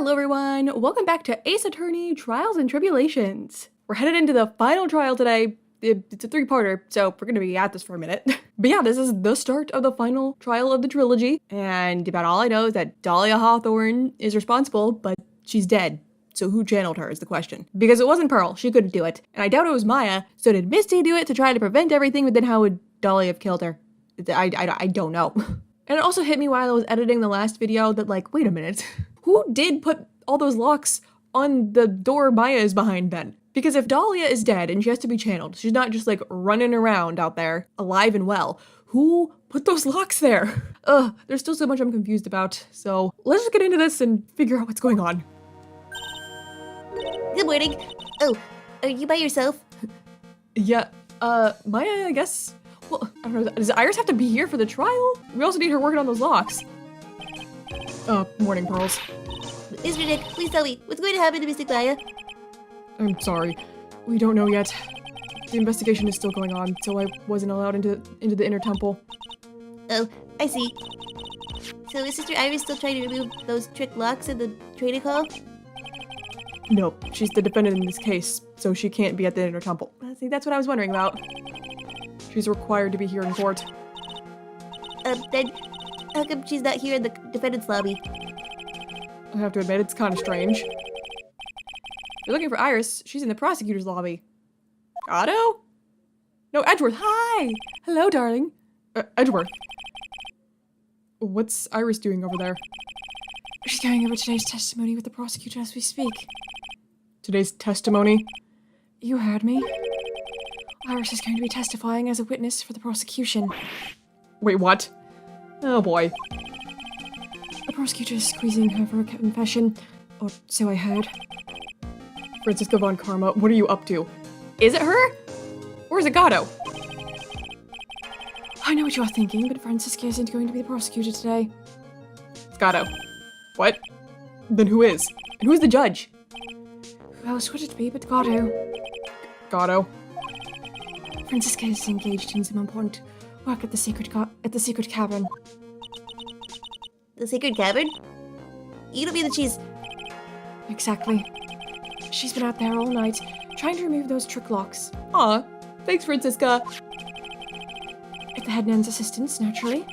Hello everyone, welcome back to Ace Attorney Trials and Tribulations. We're headed into the final trial today. It's a three-parter, so we're gonna be at this for a minute. But yeah, this is the start of the final trial of the trilogy, and about all I know is that Dahlia Hawthorne is responsible, but she's dead. So who channeled her is the question. Because it wasn't Pearl, she couldn't do it. And I doubt it was Maya, so did Misty do it to try to prevent everything, but then how would Dahlia have killed her? I don't know. And it also hit me while I was editing the last video that like, wait a minute. Who did put all those locks on the door Maya is behind then? Because if Dahlia is dead and she has to be channeled, she's not just like running around out there, alive and well. Who put those locks there? Ugh, there's still so much I'm confused about. So let's just get into this and figure out what's going on. Good morning. Oh, are you by yourself? Yeah, Maya, I guess. Well, I don't know, does Iris have to be here for the trial? We also need her working on those locks. Morning, Pearls. Mr. Nick, please tell me, what's going to happen to Mystic Maya? I'm sorry. We don't know yet. The investigation is still going on, so I wasn't allowed into the inner temple. Oh, I see. So is Sister Iris still trying to remove those trick locks in the training hall? No, she's the defendant in this case, so she can't be at the inner temple. See, that's what I was wondering about. She's required to be here in court. Then how come she's not here in the defendant's lobby? I have to admit, it's kind of strange. If you're looking for Iris, she's in the prosecutor's lobby. Otto? No, Edgeworth, hi! Hello, darling. Edgeworth. What's Iris doing over there? She's going over today's testimony with the prosecutor as we speak. Today's testimony? You heard me. Iris is going to be testifying as a witness for the prosecution. Wait, what? Oh boy. The prosecutor is squeezing her for a confession, or so I heard. Francisca von Karma, what are you up to? Is it her? Or is it Gatto? I know what you're thinking, but Francisca isn't going to be the prosecutor today. It's Gatto. What? Then who is? And who's the judge? Who else would it be but Gatto? Gatto. Francisca is engaged in some important work at the secret cabin. The secret cavern? You don't mean that she's... Exactly. She's been out there all night, trying to remove those trick locks. Aw, thanks, Francisca. With the headman's assistance, naturally.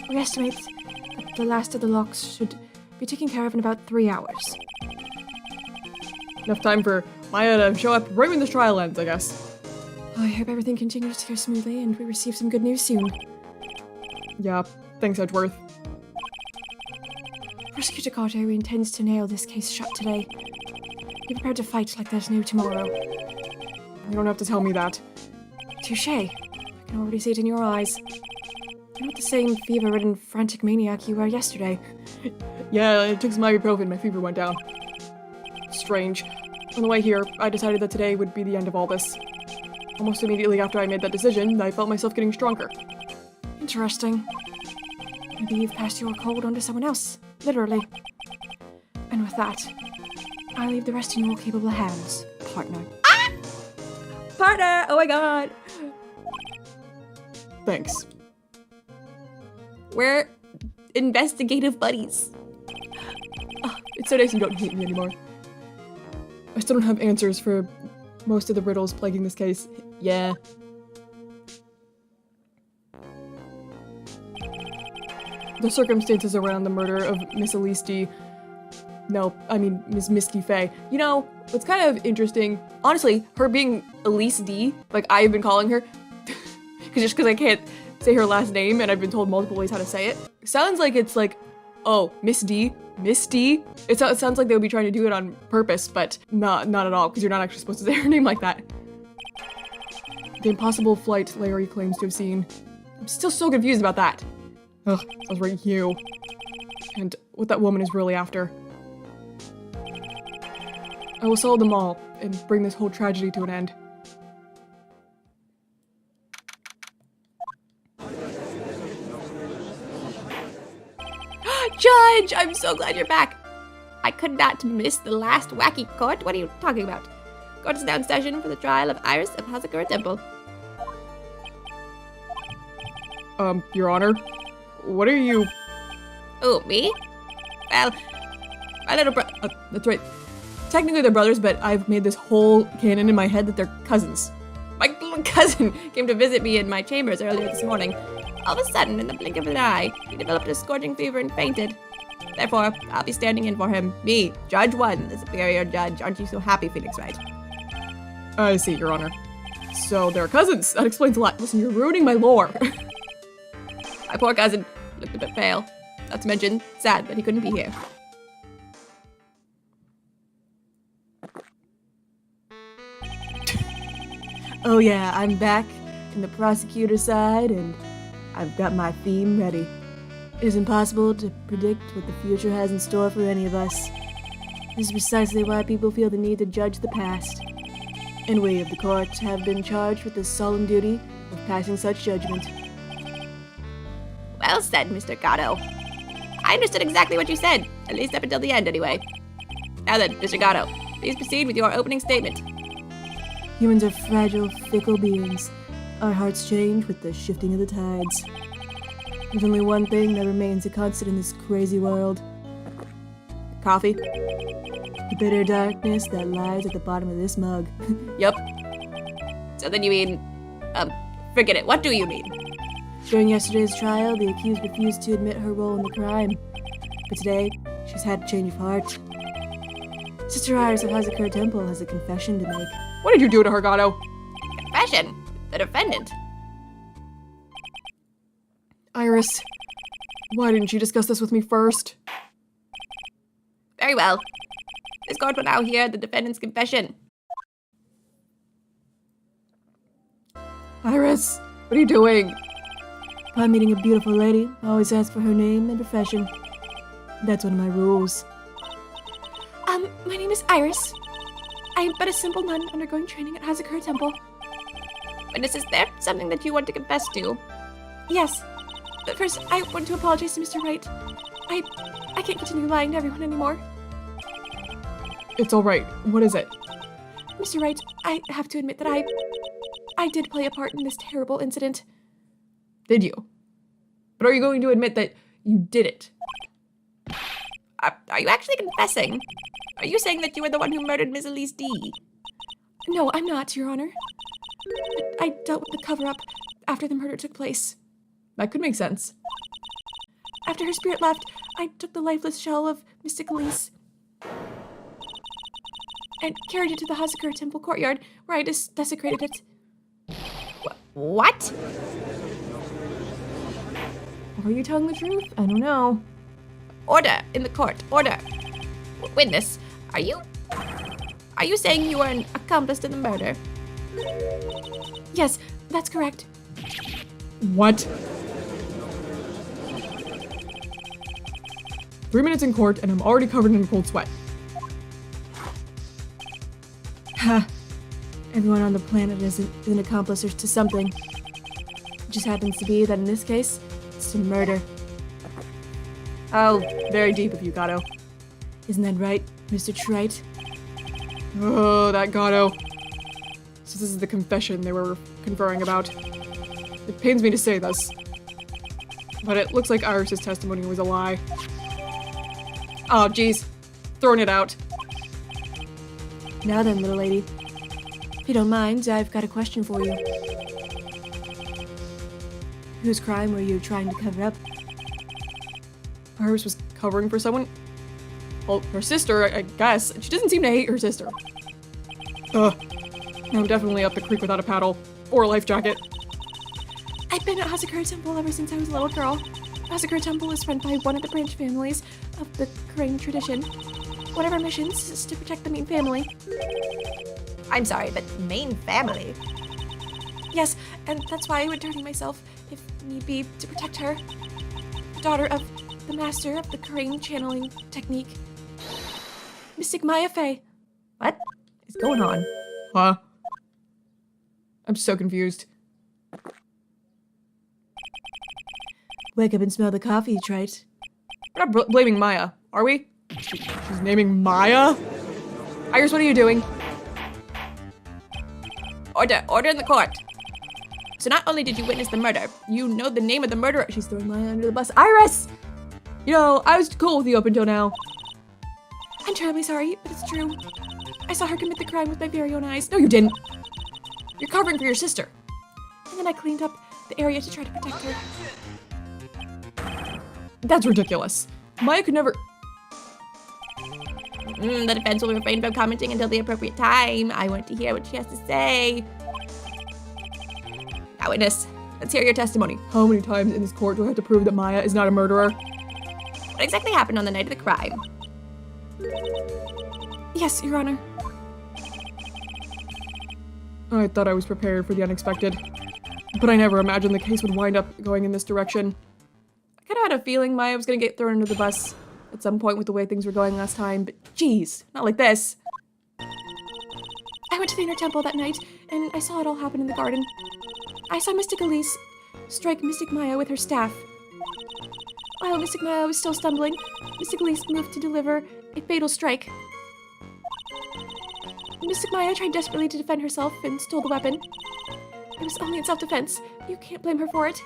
We estimate that the last of the locks should be taken care of in about 3 hours. Enough time for Maya to show up right when this trial ends, I guess. I hope everything continues to go smoothly and we receive some good news soon. Yeah, thanks, Edgeworth. Prosecutor Gatto intends to nail this case shut today. Be prepared to fight like there's no tomorrow. You don't have to tell me that. Touché. I can already see it in your eyes. You're not the same fever-ridden, frantic maniac you were yesterday. Yeah, I took some ibuprofen, my fever went down. Strange. On the way here, I decided that today would be the end of all this. Almost immediately after I made that decision, I felt myself getting stronger. Interesting. Maybe you've passed your cold on to someone else. Literally. And with that, I leave the rest in your capable hands, partner. Ah! Partner! Oh my god! Thanks. We're investigative buddies. Oh, it's so nice you don't hate me anymore. I still don't have answers for most of the riddles plaguing this case. Yeah. The circumstances around the murder of Miss Elise D. No, I mean Miss Misty Faye. You know, what's kind of interesting, honestly, her being Elise D, like I've been calling her, just because I can't say her last name and I've been told multiple ways how to say it. Sounds like it's like, oh, Miss D, Miss D. It sounds like they would be trying to do it on purpose, but not at all, because you're not actually supposed to say her name like that. The impossible flight Larry claims to have seen. I'm still so confused about that. Ugh, sounds right, you. And what that woman is really after. I will solve them all and bring this whole tragedy to an end. Judge! I'm so glad you're back. I could not miss the last wacky court. What are you talking about? Court is now in session for the trial of Iris of Hazakura Temple. Your Honor? What are you... Oh, me? Well, My little that's right. Technically they're brothers, but I've made this whole canon in my head that they're cousins. My little cousin came to visit me in my chambers earlier this morning. All of a sudden, in the blink of an eye, he developed a scorching fever and fainted. Therefore, I'll be standing in for him. Me, Judge 1, the superior judge. Aren't you so happy, Phoenix Wright? I see, Your Honor. So they're cousins. That explains a lot. Listen, you're ruining my lore. My poor cousin looked a bit pale. Not to mention, sad that he couldn't be here. Oh yeah, I'm back in the prosecutor side, and I've got my theme ready. It is impossible to predict what the future has in store for any of us. This is precisely why people feel the need to judge the past. And we of the court have been charged with the solemn duty of passing such judgment. Well said, Mr. Gatto. I understood exactly what you said, at least up until the end anyway. Now then, Mr. Gatto, please proceed with your opening statement. Humans are fragile, fickle beings. Our hearts change with the shifting of the tides. There's only one thing that remains a constant in this crazy world. Coffee? The bitter darkness that lies at the bottom of this mug. Yup. So then you mean... forget it. What do you mean? During yesterday's trial, the accused refused to admit her role in the crime. But today, she's had a change of heart. Sister Iris of Hazakura Temple has a confession to make. What did you do to her, Gatto? Confession. The defendant. Iris, why didn't you discuss this with me first? Very well. This court will now hear the defendant's confession. Iris, what are you doing? Upon meeting a beautiful lady, I always ask for her name and profession. That's one of my rules. My name is Iris. I am but a simple nun undergoing training at Hazakura Temple. Witness, is there something that you want to confess to? Yes, but first I want to apologize to Mr. Wright. I can't continue lying to everyone anymore. It's all right. What is it? Mr. Wright, I have to admit that I did play a part in this terrible incident. Did you? But are you going to admit that you did it? Are you actually confessing? Are you saying that you were the one who murdered Miss Elise D? No, I'm not, Your Honor. But I dealt with the cover-up after the murder took place. That could make sense. After her spirit left, I took the lifeless shell of Mystic Elise and carried it to the Hazakura Temple courtyard, where I desecrated it. What? Are you telling the truth? I don't know. Order in the court. Order. Witness, are you saying you were an accomplice to the murder? Yes, that's correct. What? 3 minutes in court and I'm already covered in a cold sweat. Ha! Everyone on the planet is an accomplice to something. It just happens to be that in this case, it's to murder. Oh, very deep of you, Gatto. Isn't that right, Mr. Trite? Oh, that Gatto. So this is the confession they were conferring about. It pains me to say this, but it looks like Iris's testimony was a lie. Oh, geez. Throwing it out. Now then, little lady. If you don't mind, I've got a question for you. Whose crime were you trying to cover up? Iris was covering for someone? Well, her sister, I guess. She doesn't seem to hate her sister. I'm definitely up the creek without a paddle. Or a life jacket. I've been at Hazakura Temple ever since I was a little girl. Hazakura Temple is run by one of the branch families of the Korean tradition. One of our missions is to protect the main family. I'm sorry, but main family? Yes, and that's why I would dirty myself, if need be, to protect her. The daughter of the master of the Korean channeling technique, Mystic Maya Fey. What is going on? Huh? I'm so confused. Wake up and smell the coffee, Trite. We're not blaming Maya, are we? She's naming Maya? Iris, what are you doing? Order in the court. So not only did you witness the murder, you know the name of the murderer. She's throwing Maya under the bus. Iris! You know, I was cool with you up until now. I'm terribly sorry, but it's true. I saw her commit the crime with my very own eyes. No, you didn't. You're covering for your sister. And then I cleaned up the area to try to protect her. That's ridiculous. Maya could never... The defense will refrain from commenting until the appropriate time. I want to hear what she has to say. Now, witness, let's hear your testimony. How many times in this court do I have to prove that Maya is not a murderer? What exactly happened on the night of the crime? Yes, Your Honor. I thought I was prepared for the unexpected, but I never imagined the case would wind up going in this direction. I kind of had a feeling Maya was going to get thrown under the bus at some point with the way things were going last time, but geez, not like this. I went to the inner temple that night, and I saw it all happen in the garden. I saw Mystic Elise strike Mystic Maya with her staff. While Mystic Maya was still stumbling, Mystic Elise moved to deliver a fatal strike. Mystic Maya tried desperately to defend herself and stole the weapon. It was only in self-defense. You can't blame her for it.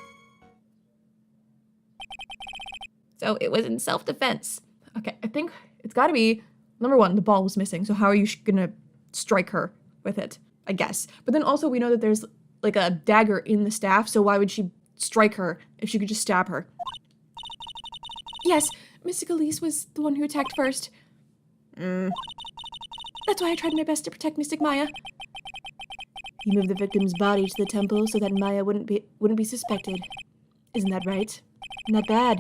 So it was in self-defense. Okay, I think it's gotta be, number one, the ball was missing, so how are you gonna strike her with it? I guess. But then also we know that there's like a dagger in the staff, so why would she strike her if she could just stab her? Yes, Mystic Elise was the one who attacked first. That's why I tried my best to protect Mystic Maya. You moved the victim's body to the temple so that Maya wouldn't be suspected. Isn't that right? Not bad.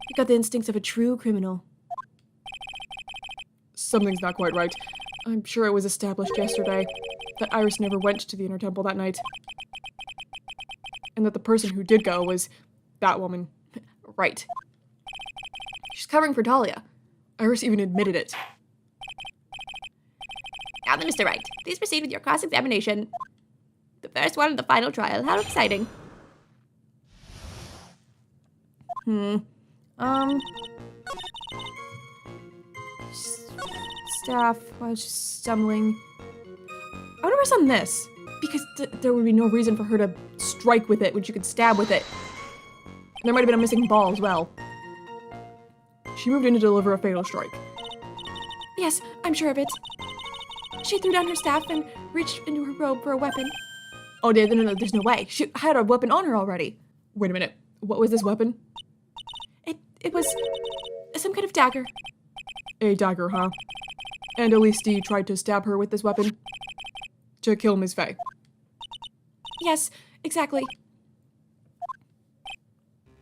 You got the instincts of a true criminal. Something's not quite right. I'm sure it was established yesterday that Iris never went to the inner temple that night. And that the person who did go was that woman. Right. She's covering for Dahlia. Iris even admitted it. Now then, Mr. Wright, please proceed with your cross-examination. The first one of the final trial. How exciting. Staff, while she's stumbling. I wonder what's on this. Because there would be no reason for her to strike with it when she could stab with it. There might have been a missing ball as well. She moved in to deliver a fatal strike. Yes, I'm sure of it. She threw down her staff and reached into her robe for a weapon. Oh, no, there's no way. She had a weapon on her already. Wait a minute. What was this weapon? It was some kind of dagger. A dagger, huh? And Elise D tried to stab her with this weapon to kill Ms. Faye. Yes, exactly.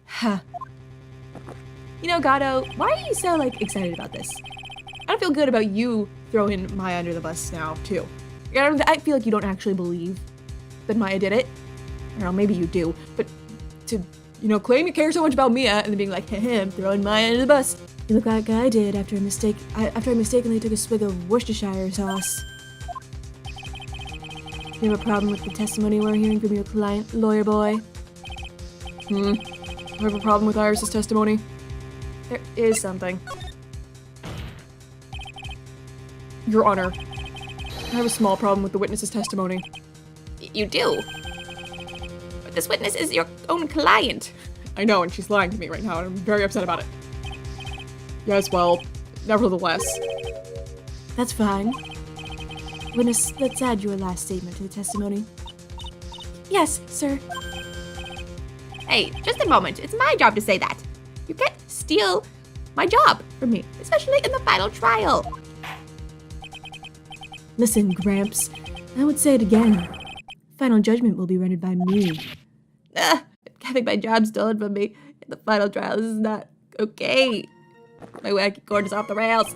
Huh. You know, Gato, why are you so, excited about this? I don't feel good about you throwing Maya under the bus now, too. I feel like you don't actually believe that Maya did it. I don't know, maybe you do, but to, claim you care so much about Mia and then being like, hey, I'm throwing Maya under the bus. You look like I did after I mistakenly took a swig of Worcestershire sauce. You have a problem with the testimony we're hearing from your client, lawyer boy? I have a problem with Iris's testimony. There is something. Your Honor, I have a small problem with the witness's testimony. You do? But this witness is your own client. I know, and she's lying to me right now, and I'm very upset about it. Yes, well, nevertheless. That's fine. Witness, let's add your last statement to the testimony. Yes, sir. Hey, just a moment. It's my job to say that. You can't steal my job from me, especially in the final trial. Listen, Gramps, I would say it again. Final judgment will be rendered by me. Having my job stolen from me in the final trial, this is not okay. My wacky cord is off the rails.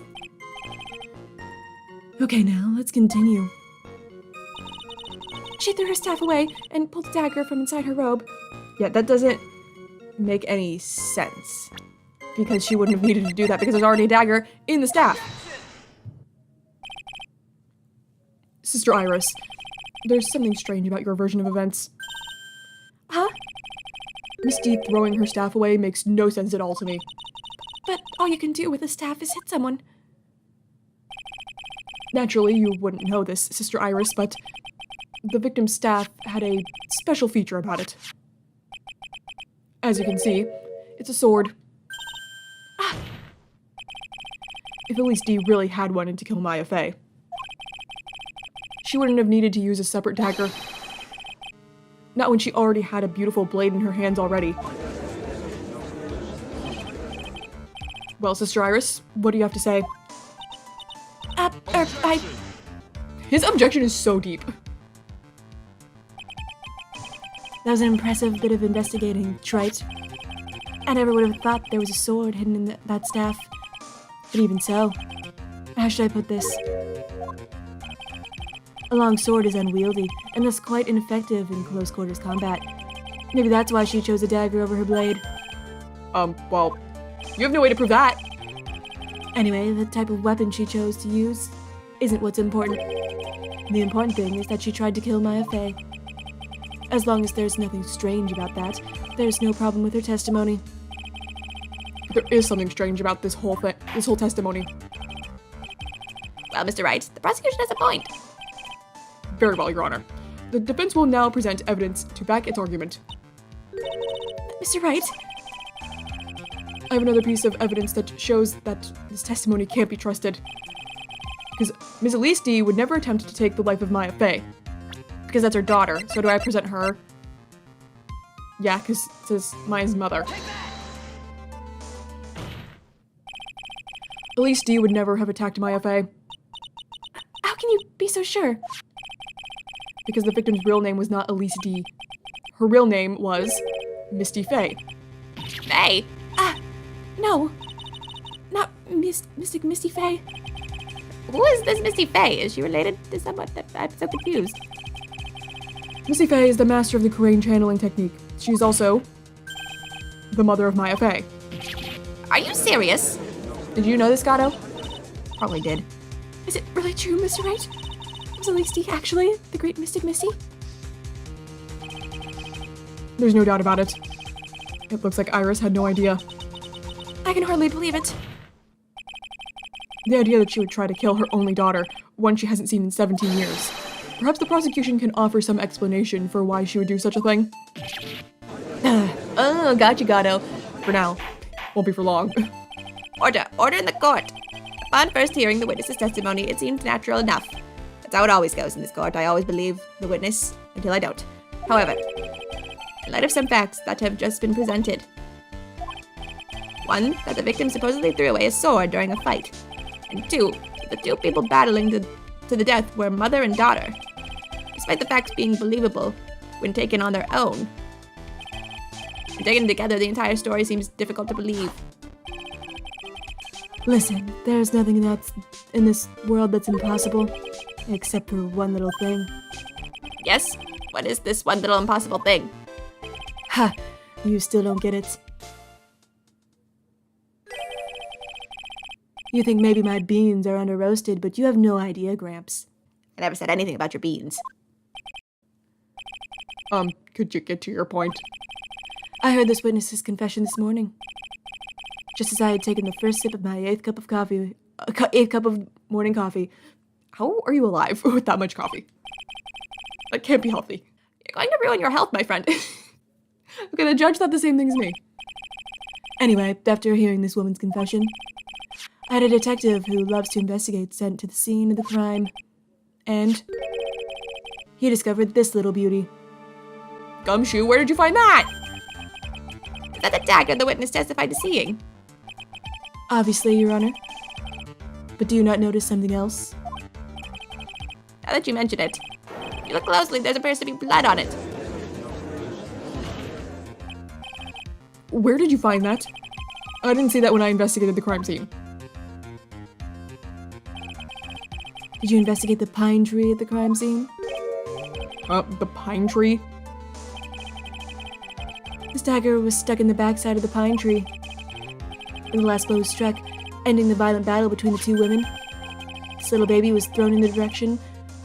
Okay, now, let's continue. She threw her staff away and pulled a dagger from inside her robe. Yeah, that doesn't make any sense. Because she wouldn't have needed to do that because there's already a dagger in the staff. Sister Iris, there's something strange about your version of events. Huh? Miss D throwing her staff away makes no sense at all to me. But all you can do with a staff is hit someone. Naturally, you wouldn't know this, Sister Iris, but the victim's staff had a special feature about it. As you can see, it's a sword. If Elise D really had wanted to kill Maya Fey, she wouldn't have needed to use a separate dagger. Not when she already had a beautiful blade in her hands already. Well, Sister Iris, what do you have to say? His objection is so deep. That was an impressive bit of investigating, Wright. I never would have thought there was a sword hidden in that staff. But even so, how should I put this? A long sword is unwieldy, and thus quite ineffective in close quarters combat. Maybe that's why she chose a dagger over her blade. Well, you have no way to prove that. Anyway, the type of weapon she chose to use isn't what's important. The important thing is that she tried to kill Maya Fey. As long as there's nothing strange about that, there's no problem with her testimony. There is something strange about this whole testimony. Well, Mr. Wright, the prosecution has a point. Very well, Your Honor. The defense will now present evidence to back its argument. Mr. Wright? I have another piece of evidence that shows that this testimony can't be trusted. Because Ms. Elise D would never attempt to take the life of Maya Fey. Because that's her daughter, so do I present her? Yeah, because it says Maya's mother. Elise D would never have attacked Maya Fey. How can you be so sure? Because the victim's real name was not Elise D. Her real name was Misty Fey. Fey? No. Not Mystic Misty Fey. Who is this Misty Fey? Is she related to someone? I'm so confused. Misty Fey is the master of the Crane channeling technique. She's also the mother of Maya Fey. Are you serious? Did you know this, Gato? Probably did. Is it really true, Mr. Wright? Was Elise D actually the great Mystic Misty? There's no doubt about it. It looks like Iris had no idea. I can hardly believe it. The idea that she would try to kill her only daughter, one she hasn't seen in 17 years. Perhaps the prosecution can offer some explanation for why she would do such a thing. Oh, gotcha, Gato. For now. Won't be for long. Order in the court. Upon first hearing the witness's testimony, it seemed natural enough. That's how it always goes in this court. I always believe the witness until I don't. However, in light of some facts that have just been presented. One, that the victim supposedly threw away a sword during a fight. And two, that the two people battling to the death were mother and daughter. Despite the facts being believable when taken on their own. When taken together, the entire story seems difficult to believe. Listen, there's nothing that's in this world that's impossible, except for one little thing. Yes? What is this one little impossible thing? Ha! You still don't get it. You think maybe my beans are under roasted, but you have no idea, Gramps. I never said anything about your beans. Could you get to your point? I heard this witness's confession this morning. Just as I had taken the first sip of my eighth cup of morning coffee. How are you alive with that much coffee? That can't be healthy. You're going to ruin your health, my friend. Okay, the judge thought the same thing as me. Anyway, after hearing this woman's confession, I had a detective who loves to investigate sent to the scene of the crime. And he discovered this little beauty. Gumshoe, where did you find that? Is that the dagger the witness testified to seeing? Obviously, Your Honor. But do you not notice something else? Now that you mention it, if you look closely, there appears to be blood on it. Where did you find that? I didn't see that when I investigated the crime scene. Did you investigate the pine tree at the crime scene? The pine tree? This dagger was stuck in the backside of the pine tree. When the last blow was struck, ending the violent battle between the two women, this little baby was thrown in the direction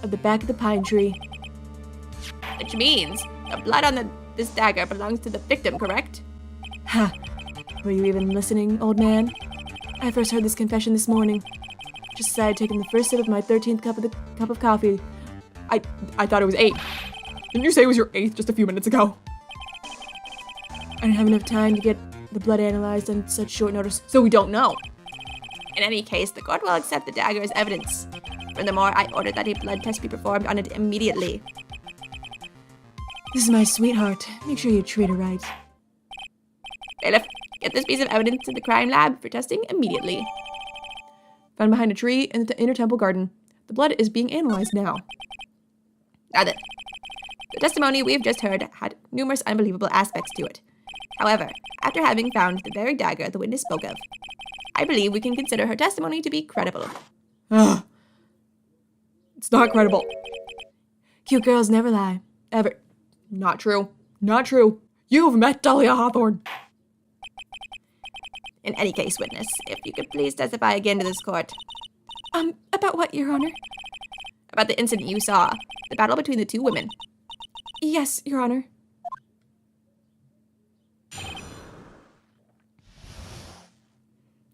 of the back of the pine tree. Which means the blood on this dagger belongs to the victim, correct? Ha! Were you even listening, old man? I first heard this confession this morning. Just as I had taken the first sip of my 13th cup of coffee. I thought it was 8. Didn't you say it was your 8th just a few minutes ago? I didn't have enough time to get the blood analyzed on such short notice. So we don't know. In any case, the court will accept the dagger as evidence. Furthermore, I ordered that a blood test be performed on it immediately. This is my sweetheart. Make sure you treat her right. Bailiff, get this piece of evidence to the crime lab for testing immediately. Found behind a tree in the inner temple garden. The blood is being analyzed now. Now then, the testimony we've just heard had numerous unbelievable aspects to it. However, after having found the very dagger the witness spoke of, I believe we can consider her testimony to be credible. Ugh. It's not credible. Cute girls never lie. Ever. Not true. Not true. You've met Dahlia Hawthorne. In any case, witness, if you could please testify again to this court. About what, Your Honor? About the incident you saw, the battle between the two women. Yes, Your Honor.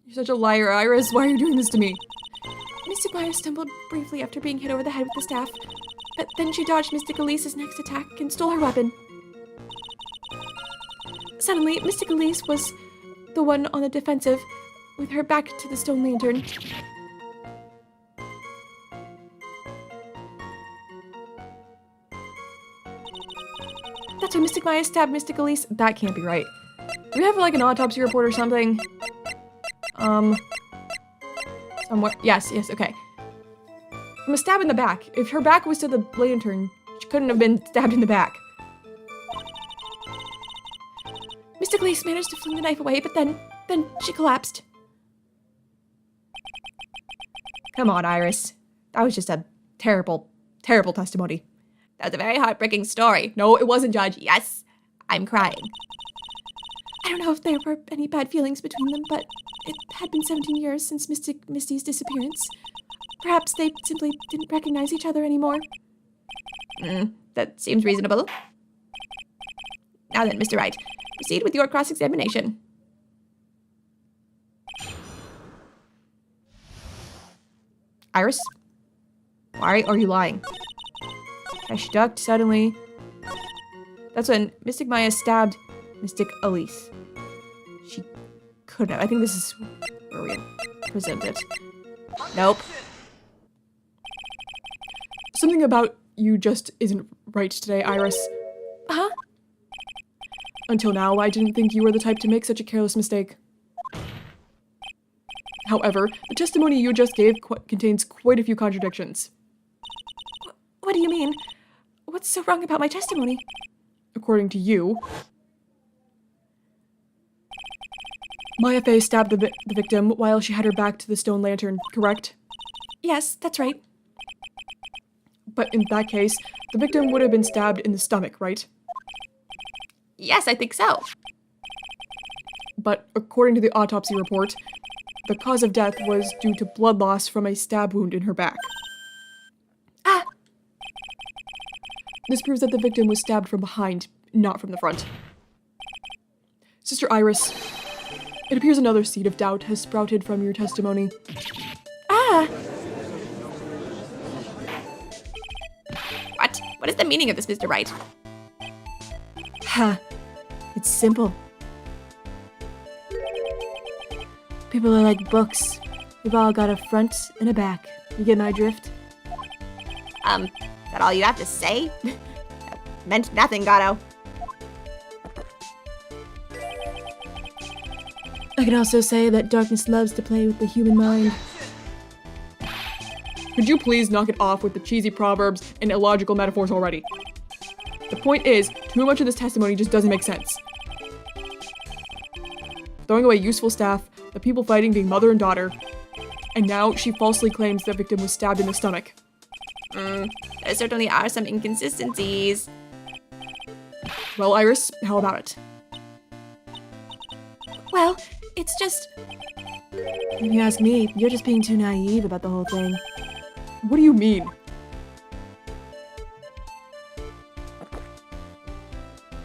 You're such a liar, Iris. Why are you doing this to me? Mystic Maya stumbled briefly after being hit over the head with the staff, but then she dodged Mystic Elise's next attack and stole her weapon. Suddenly, Mystic Elise was the one on the defensive, with her back to the stone lantern. That's when Mystic Maya stabbed Mystic Elise. That can't be right. Do we have like an autopsy report or something? Somewhere. Yes, okay. From a stab in the back. If her back was to the lantern, she couldn't have been stabbed in the back. Mystic Elise managed to fling the knife away, but then she collapsed. Come on, Iris. That was just a terrible, terrible testimony. That was a very heartbreaking story. No, it wasn't, Judge. Yes, I'm crying. I don't know if there were any bad feelings between them, but it had been 17 years since Misty's disappearance. Perhaps they simply didn't recognize each other anymore. That seems reasonable. Now then, Mr. Wright, proceed with your cross-examination. Iris? Why are you lying? She ducked suddenly. That's when Mystic Maya stabbed Mystic Elise. She could have. I think this is where we present it. Nope. Something about you just isn't right today, Iris. Huh? Until now, I didn't think you were the type to make such a careless mistake. However, the testimony you just gave contains quite a few contradictions. What do you mean? What's so wrong about my testimony? According to you, Maya Fey stabbed the victim while she had her back to the stone lantern, correct? Yes, that's right. But in that case, the victim would have been stabbed in the stomach, right? Yes, I think so. But according to the autopsy report, the cause of death was due to blood loss from a stab wound in her back. Ah! This proves that the victim was stabbed from behind, not from the front. Sister Iris, it appears another seed of doubt has sprouted from your testimony. Ah! What? What is the meaning of this, Mr. Wright? Ha! It's simple. People are like books. We've all got a front and a back. You get my drift? Is that all you have to say? That meant nothing, Gato. I can also say that darkness loves to play with the human mind. Could you please knock it off with the cheesy proverbs and illogical metaphors already? The point is, too much of this testimony just doesn't make sense. Throwing away useful staff, the people fighting being mother and daughter, and now she falsely claims the victim was stabbed in the stomach. There certainly are some inconsistencies. Well, Iris, how about it? Well, it's just... If you ask me, you're just being too naive about the whole thing. What do you mean?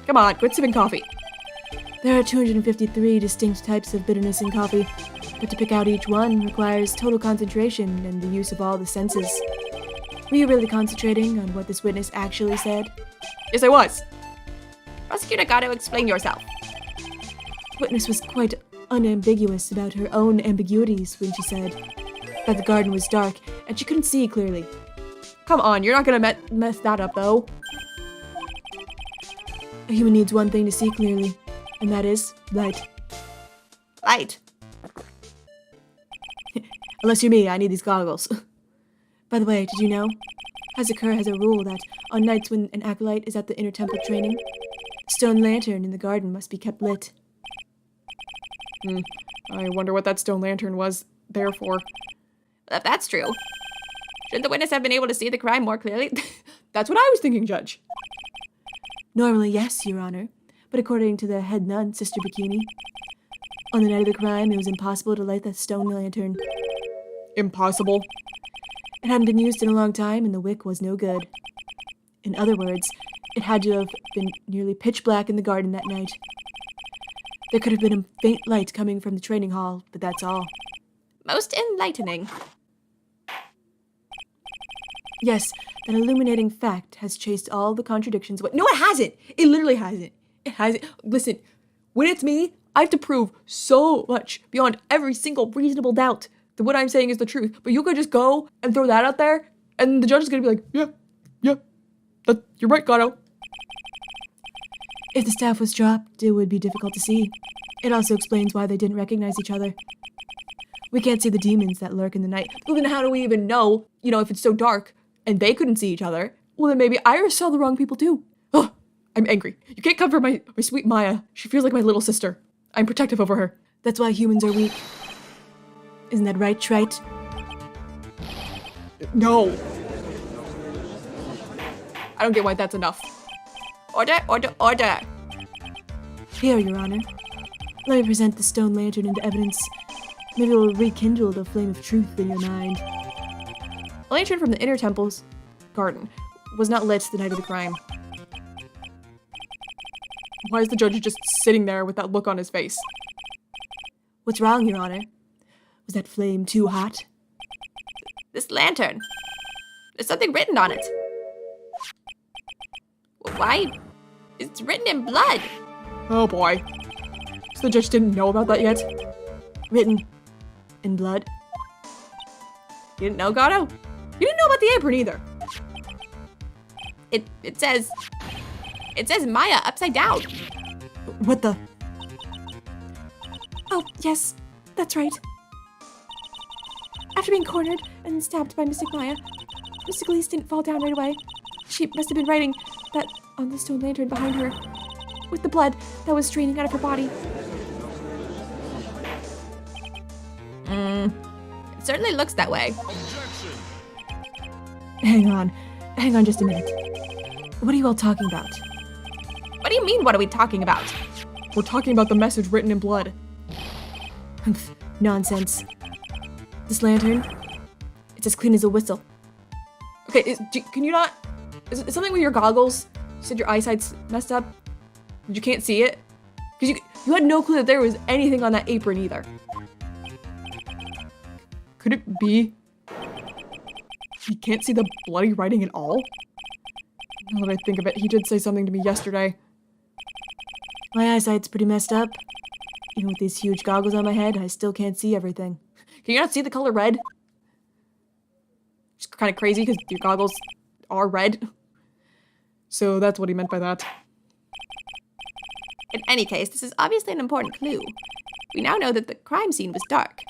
Come on, quit sipping coffee. There are 253 distinct types of bitterness in coffee, but to pick out each one requires total concentration and the use of all the senses. Were you really concentrating on what this witness actually said? Yes, I was. Prosecutor Gato, explain yourself. The witness was quite unambiguous about her own ambiguities when she said that the garden was dark and she couldn't see clearly. Come on, you're not gonna mess that up, though. A human needs one thing to see clearly, and that is light. Light. Unless you're me, I need these goggles. By the way, did you know? Hazakura has a rule that on nights when an acolyte is at the inner temple training, a stone lantern in the garden must be kept lit. I wonder what that stone lantern was there for. Well, if that's true, shouldn't the witness have been able to see the crime more clearly? That's what I was thinking, Judge. Normally, yes, Your Honor, but according to the head nun, Sister Bikini, on the night of the crime, it was impossible to light that stone lantern. Impossible. It hadn't been used in a long time, and the wick was no good. In other words, it had to have been nearly pitch black in the garden that night. There could have been a faint light coming from the training hall, but that's all. Most enlightening. Yes, that illuminating fact has chased all the contradictions away. No, it hasn't. It literally hasn't. It hasn't. Listen, when it's me, I have to prove so much beyond every single reasonable doubt that what I'm saying is the truth. But you could just go and throw that out there, and the judge is gonna be like, yeah, you're right, Gato. If the staff was dropped, it would be difficult to see. It also explains why they didn't recognize each other. We can't see the demons that lurk in the night. Well, then how do we even know, if it's so dark and they couldn't see each other? Well, then maybe Iris saw the wrong people too. Oh, I'm angry. You can't come for my sweet Maya. She feels like my little sister. I'm protective over her. That's why humans are weak. Isn't that right, Wright? No. I don't get why that's enough. Order, order, order. Here, Your Honor. Let me present the stone lantern into evidence. Maybe it will rekindle the flame of truth in your mind. A lantern from the inner temple's garden was not lit the night of the crime. Why is the judge just sitting there with that look on his face? What's wrong, Your Honor? Was that flame too hot? This lantern. There's something written on it. Why? It's written in blood. Oh boy. So the judge didn't know about that yet? Written in blood? You didn't know, Gato? You didn't know about the apron either. It says Maya upside down. What the? Oh, yes, that's right. After being cornered and stabbed by Mystic Maya, Mystic Elise didn't fall down right away. She must have been writing that on the stone lantern behind her, with the blood that was draining out of her body. It certainly looks that way. Hang on just a minute. What are you all talking about? What do you mean, what are we talking about? We're talking about the message written in blood. Nonsense. This lantern, it's as clean as a whistle. Okay, can you not... Is it something with your goggles? You said your eyesight's messed up? You can't see it? Because you had no clue that there was anything on that apron either. Could it be... he can't see the bloody writing at all? Now that I think of it, he did say something to me yesterday. My eyesight's pretty messed up. Even with these huge goggles on my head, I still can't see everything. Can you not see the color red? It's kind of crazy because your goggles are red. So that's what he meant by that. In any case, this is obviously an important clue. We now know that the crime scene was dark,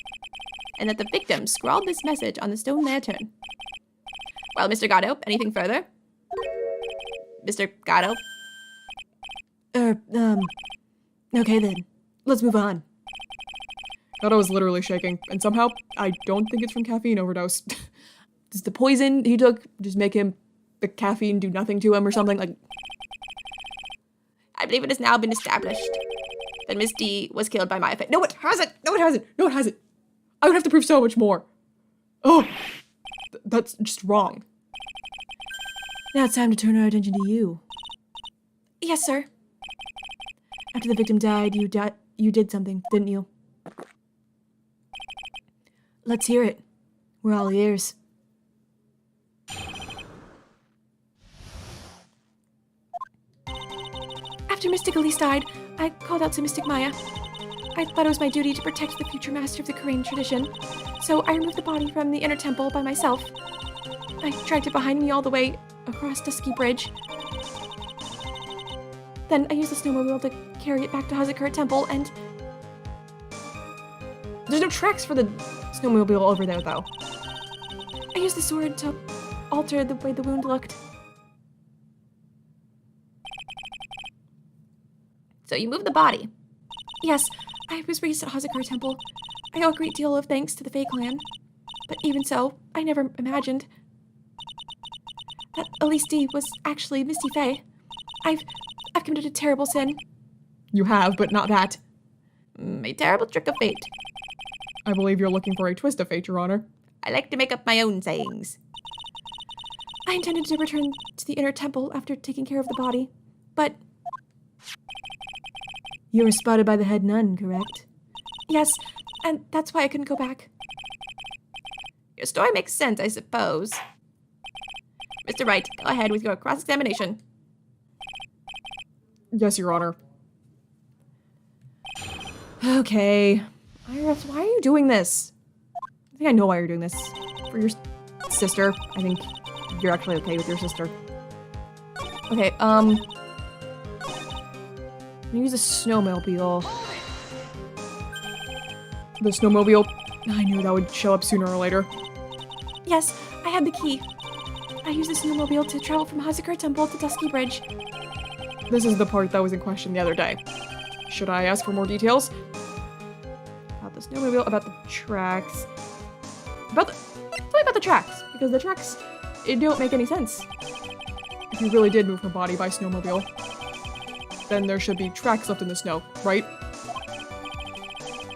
and that the victim scrawled this message on the stone lantern. Well, Mr. Gatto, anything further? Mr. Gatto? Okay then. Let's move on. Gato was literally shaking, and somehow I don't think it's from caffeine overdose. Does the poison he took just make the caffeine do nothing to him or something? Like, I believe it has now been established that Miss D was killed by Maya. no, it hasn't! No, it hasn't! No, it hasn't! I would have to prove so much more. Oh, that's just wrong. Now it's time to turn our attention to you. Yes, sir. After the victim died, you did something, didn't you? Let's hear it. We're all ears. After Mystic Elise died, I called out to Mystic Maya. I thought it was my duty to protect the future master of the Korean tradition, so I removed the body from the inner temple by myself. I dragged it behind me all the way across Dusky Bridge. Then I used the snowmobile to carry it back to Hazakura Temple, and There's no tracks for the snowmobile over there, though. I used the sword to alter the way the wound looked. So you moved the body. Yes, I was raised at Hazakura Temple. I owe a great deal of thanks to the Fae clan. But even so, I never imagined that Elise D was actually Misty Fae. I've committed a terrible sin. You have, but not that. A terrible trick of fate. I believe you're looking for a twist of fate, Your Honor. I like to make up my own sayings. I intended to return to the inner temple after taking care of the body, but You were spotted by the head nun, correct? yes, and that's why I couldn't go back. Your story makes sense, I suppose. Mr. Wright, go ahead with your cross-examination. Yes, Your Honor. Okay. Iris, why are you doing this? I think I know why you're doing this. For your sister. I think you're actually okay with your sister. Okay, I'm gonna use a snowmobile. The snowmobile, I knew that would show up sooner or later. Yes, I had the key. I used the snowmobile to travel from Hazakura Temple to Dusky Bridge. This is the part that was in question the other day. Should I ask for more details? About the snowmobile, about the tracks. Tell me about the tracks, because the tracks, it don't make any sense. If you really did move her body by snowmobile, then there should be tracks left in the snow, right?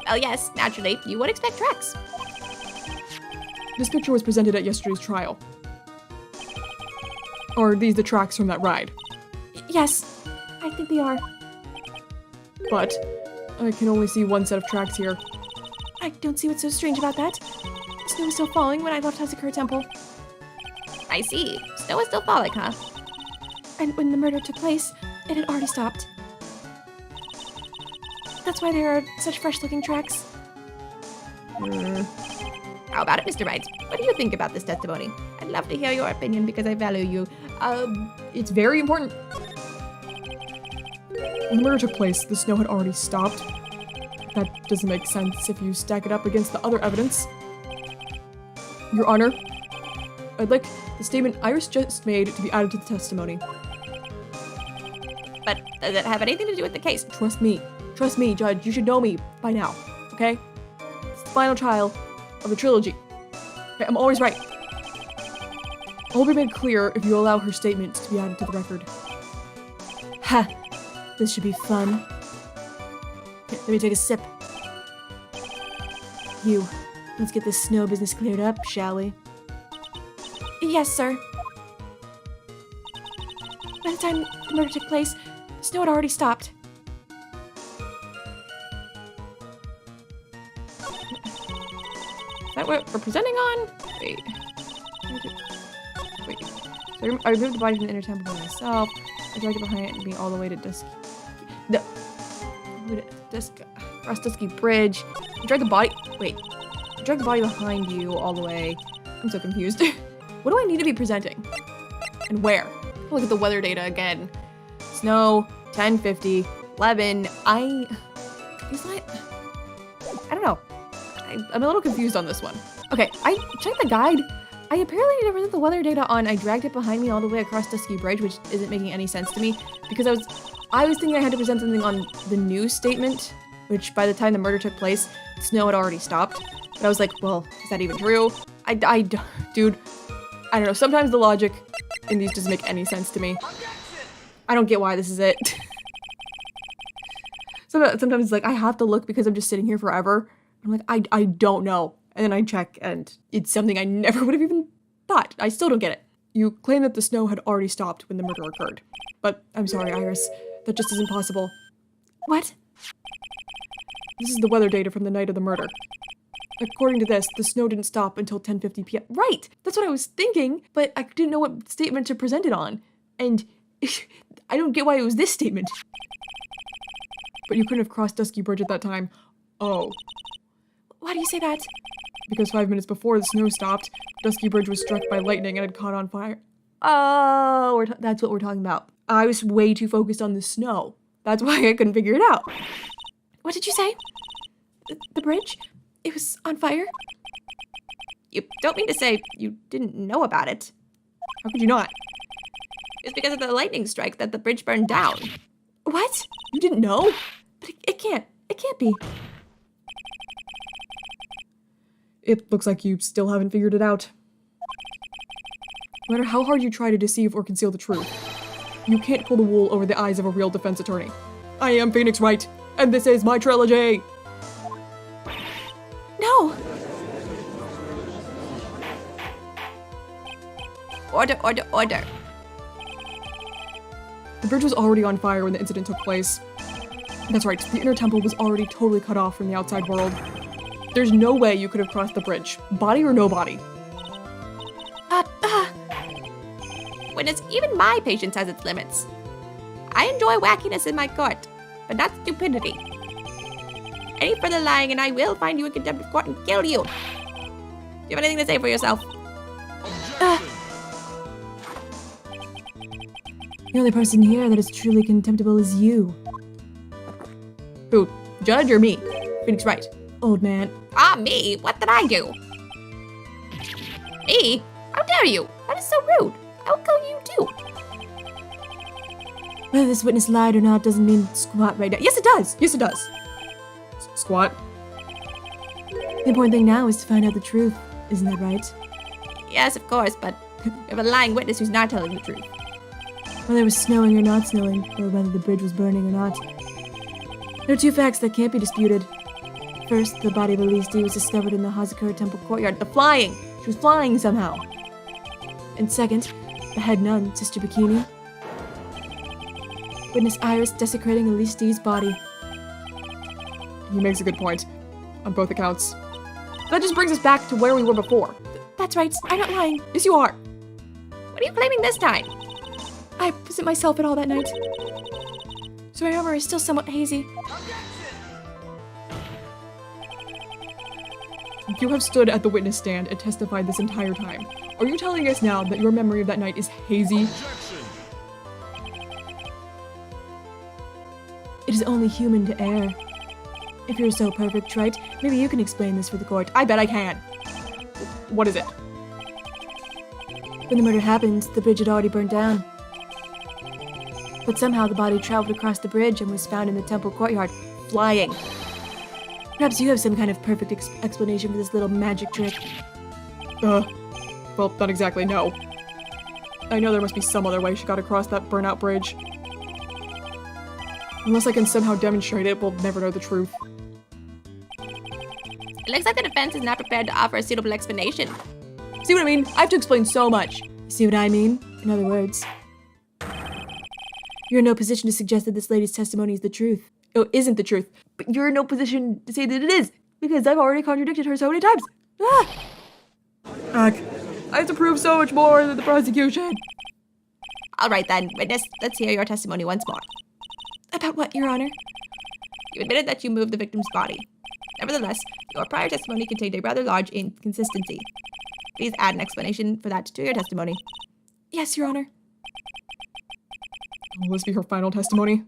Well, yes, naturally, you would expect tracks. This picture was presented at yesterday's trial. Are these the tracks from that ride? Yes, I think they are. But I can only see one set of tracks here. I don't see what's so strange about that. The snow was still falling when I left Hazakura Temple, I see. Snow is still falling, huh? and when the murder took place, it had already stopped. That's why there are such fresh-looking tracks. How about it, Mr. Wright? What do you think about this testimony? I'd love to hear your opinion because I value you. It's very important. When the murder took place, the snow had already stopped. That doesn't make sense if you stack it up against the other evidence. Your Honor, I'd like the statement Iris just made to be added to the testimony. But does it have anything to do with the case? Trust me. Trust me, Judge. You should know me by now, okay? It's the final trial of the trilogy. Okay, I'm always right. All will be made clear if you allow her statements to be added to the record. Ha! This should be fun. Here, let me take a sip. You, let's get this snow business cleared up, shall we? Yes, sir. By the time the murder took place, the snow had already stopped. Is that what we're presenting on? Wait. Wait. So I removed the body from the inner temple by myself. I dragged it behind it and being all the way to Dusky. No. Across Dusky Bridge. I dragged the body. Wait. I dragged the body behind you all the way. I'm so confused. What do I need to be presenting? And where? Look at the weather data again. Snow, 10:50, 11. I don't know. I'm a little confused on this one. Okay, I checked the guide. I apparently need to present the weather data on I dragged it behind me all the way across Dusky Bridge, which isn't making any sense to me because I was thinking I had to present something on the news statement, which by the time the murder took place, the snow had already stopped. But I was like, well, is that even true? Dude, I don't know. Sometimes the logic in these doesn't make any sense to me. I don't get why this is it. Sometimes it's like I have to look because I'm just sitting here forever. I'm like, I don't know. And then I check and it's something I never would have even thought. I still don't get it. You claim that the snow had already stopped when the murder occurred. But I'm sorry, Iris. That just isn't possible. What? This is the weather data from the night of the murder. According to this, the snow didn't stop until 10:50 p.m. Right! That's what I was thinking, but I didn't know what statement to present it on. And I don't get why it was this statement. But you couldn't have crossed Dusky Bridge at that time. Oh, Why do you say that? because 5 minutes before the snow stopped, Dusky Bridge was struck by lightning and had caught on fire. Oh, that's what we're talking about. I was way too focused on the snow. That's why I couldn't figure it out. What did you say? The bridge? It was on fire? You don't mean to say you didn't know about it. How could you not? It's because of the lightning strike that the bridge burned down. What? You didn't know? But it can't be. It looks like you still haven't figured it out. No matter how hard you try to deceive or conceal the truth, you can't pull the wool over the eyes of a real defense attorney. I am Phoenix Wright, and this is my trilogy! No! Order, order, order. The bridge was already on fire when the incident took place. That's right, the inner temple was already totally cut off from the outside world. There's no way you could have crossed the bridge, body or no body. Witness, even my patience has its limits. I enjoy wackiness in my court, but not stupidity. Any further lying and I will find you in contempt of court and kill you. Do you have anything to say for yourself? The only person here that is truly contemptible is you, Who? Judge or me? Phoenix Wright. old man. Ah, me? What did I do? Me? How dare you? That is so rude. I will kill you too. Whether this witness lied or not doesn't mean squat right now. Yes, it does. Yes, it does. Squat. The important thing now is to find out the truth. Isn't that right? Yes, of course, but we have a lying witness who's not telling the truth. Whether it was snowing or not snowing, or whether the bridge was burning or not. There are two facts that can't be disputed. First, the body of Elise D was discovered in the Hazakura Temple courtyard. The flying. She was flying somehow. And second, the head nun, Sister Bikini, witnessed Iris desecrating Elise D's body. He makes a good point. On both accounts. That just brings us back to where we were before. That's right. I'm not lying. Yes, you are. What are you claiming this time? I wasn't myself at all that night. So my memory is still somewhat hazy. You have stood at the witness stand and testified this entire time. Are you telling us now that your memory of that night is hazy? It is only human to err. If you're so perfect, Wright, maybe you can explain this for the court. I bet I can. What is it? When the murder happened, the bridge had already burned down. But somehow the body traveled across the bridge and was found in the temple courtyard, Flying. Perhaps you have some kind of perfect explanation for this little magic trick. Well, not exactly, no. I know there must be some other way she got across that burnout bridge. Unless I can somehow demonstrate it, we'll never know the truth. It looks like the defense is not prepared to offer a suitable explanation. See what I mean? I have to explain so much. You see what I mean? In other words, you're in no position to suggest that this lady's testimony is the truth. It isn't the truth. But you're in no position to say that it is. Because I've already contradicted her so many times. Ugh. I have to prove so much more than the prosecution. All right then, witness, let's hear your testimony once more. About what, Your Honor? You admitted that you moved the victim's body. Nevertheless, your prior testimony contained a rather large inconsistency. Please add an explanation for that to your testimony. Yes, Your Honor. Will this be her final testimony?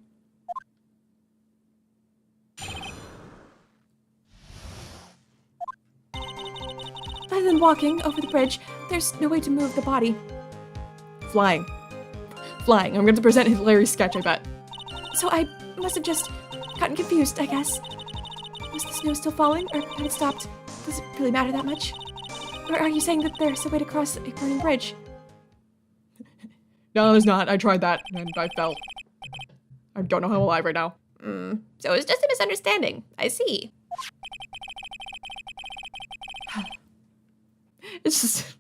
Other than walking over the bridge, there's no way to move the body. Flying. Flying. I'm going to present Larry's sketch, I bet. So I must have just gotten confused, I guess. Was the snow still falling, or had it stopped? Does it really matter that much? Or are you saying that there's a way to cross a burning bridge? No, there's not. I tried that, and I fell. I don't know how I'm alive right now. So it's just a misunderstanding. I see. It's just...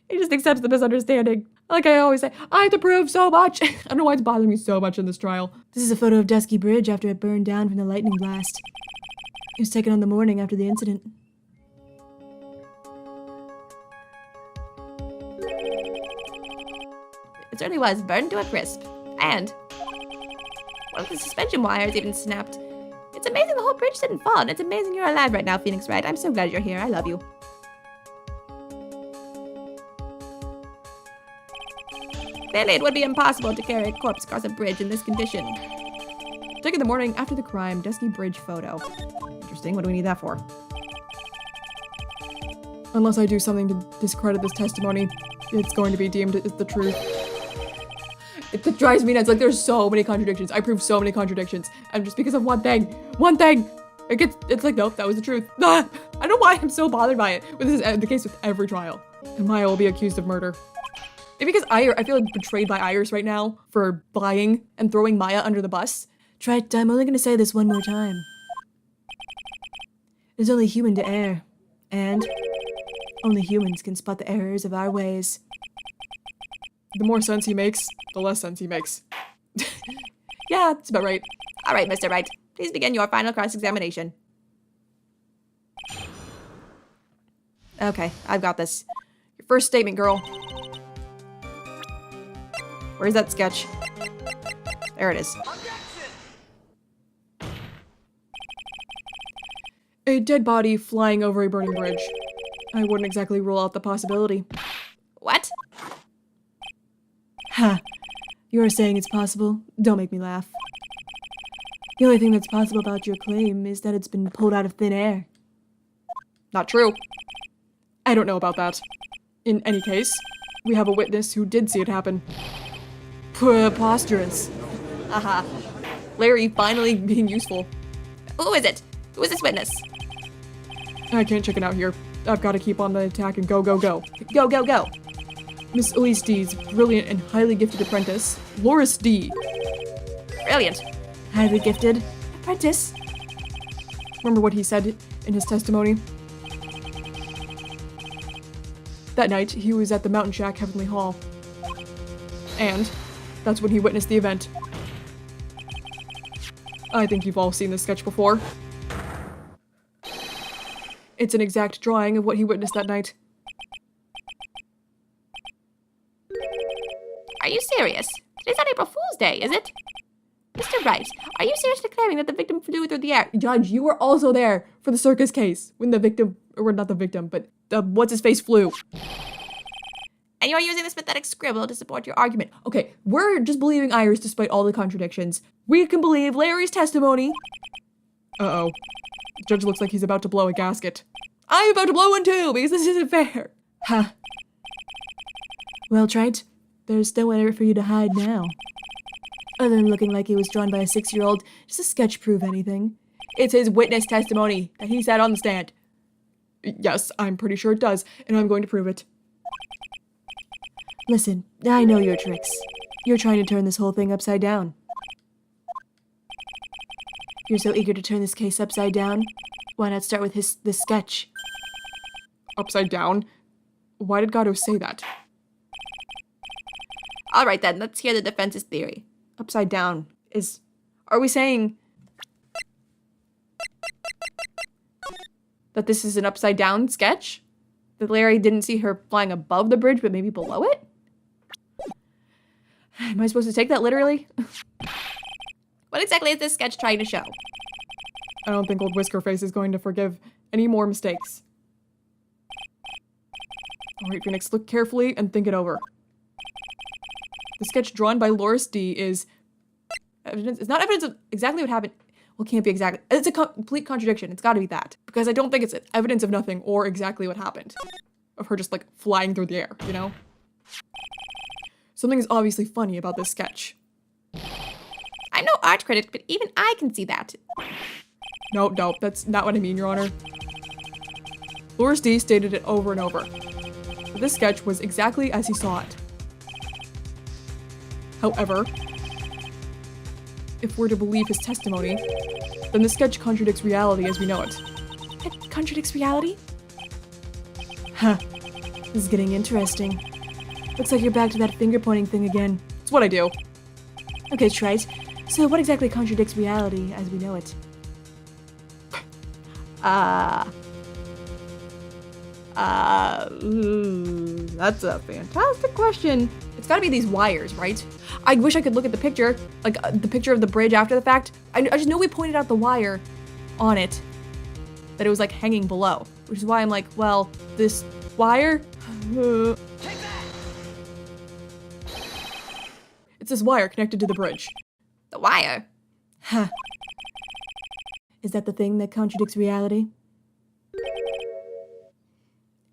He just accepts the misunderstanding. Like I always say, I have to prove so much. I don't know why it's bothering me so much in this trial. This is a photo of Dusky Bridge after it burned down from the lightning blast. It was taken on the morning after the incident. It certainly was burned to a crisp. And one of the suspension wires even snapped. It's amazing the whole bridge didn't fall, and it's amazing you're alive right now, Phoenix Wright. I'm so glad you're here. I love you. Clearly, it would be impossible to carry a corpse across a bridge in this condition. Taken the morning after the crime, dusky bridge photo. Interesting, what do we need that for? Unless I do something to discredit this testimony, it's going to be deemed as the truth. It drives me nuts. Like, there's so many contradictions. I prove so many contradictions. And just because of one thing, it's like, nope, that was the truth. Ah, I don't know why I'm so bothered by it. But this is the case with every trial. And Maya will be accused of murder. Maybe because I feel like betrayed by Iris right now for lying and throwing Maya under the bus. Trite, I'm only gonna say this one more time. It's only human to err. And only humans can spot the errors of our ways. The more sense he makes, the less sense he makes. Yeah, that's about right. All right, Mr. Wright. Please begin your final cross-examination. Okay, I've got this. Your first statement, girl. Where's that sketch? There it is. A dead body flying over a burning bridge. I wouldn't exactly rule out the possibility. What? Ha! You're saying it's possible? Don't make me laugh. The only thing that's possible about your claim is that it's been pulled out of thin air. Not true. I don't know about that. In any case, we have a witness who did see it happen. Preposterous. Aha. Larry finally being useful. Who is it? Who is this witness? I can't chicken out here. I've got to keep on the attack and go, go, go. Go, go, go. Miss Elise D's brilliant and highly gifted apprentice, Loris D. Brilliant. Highly gifted apprentice. Remember what he said in his testimony? That night, he was at the Mountain Shack Heavenly Hall. And that's when he witnessed the event. I think you've all seen this sketch before. It's an exact drawing of what he witnessed that night. Are you serious? Today's not April Fool's Day, is it? Mr. Wright, are you seriously claiming that the victim flew through the air? Judge, you were also there for the circus case when the victim, or not the victim, but what's-his-face flew. And you're using this pathetic scribble to support your argument. Okay, we're just believing Iris despite all the contradictions. We can believe Larry's testimony. Uh-oh. Judge looks like he's about to blow a gasket. I'm about to blow one too, because this isn't fair. Ha. Well, Trite, there's nowhere for you to hide now. Other than looking like it was drawn by a 6-year-old, does a sketch prove anything? It's his witness testimony that he said on the stand. Yes, I'm pretty sure it does, and I'm going to prove it. Listen, I know your tricks. You're trying to turn this whole thing upside down. You're so eager to turn this case upside down. Why not start with this sketch? Upside down? Why did Gato say that? All right, then. Let's hear the defense's theory. Upside down is... Are we saying... that this is an upside down sketch? That Larry didn't see her flying above the bridge, but maybe below it? Am I supposed to take that literally? What exactly is this sketch trying to show? I don't think old Whiskerface is going to forgive any more mistakes. Alright, Phoenix, look carefully and think it over. The sketch drawn by Loris D is evidence. It's not evidence of exactly what happened. Well, it can't be exactly. It's a complete contradiction. It's got to be that. Because I don't think it's evidence of nothing or exactly what happened. Of her just, like, flying through the air, you know? Something is obviously funny about this sketch. I'm no art critic, but even I can see that. No, that's not what I mean, Your Honor. Loris D stated it over and over. That this sketch was exactly as he saw it. However, if we're to believe his testimony, then the sketch contradicts reality as we know it. It contradicts reality? Huh. This is getting interesting. Looks like you're back to that finger-pointing thing again. It's what I do. Okay, Trite. So what exactly contradicts reality as we know it? That's a fantastic question. It's gotta be these wires, right? I wish I could look at the picture, like the picture of the bridge after the fact. I just know we pointed out the wire on it, that it was like hanging below, which is why I'm like, well, this wire? It's this wire connected to the bridge. The wire. Huh. Is that the thing that contradicts reality?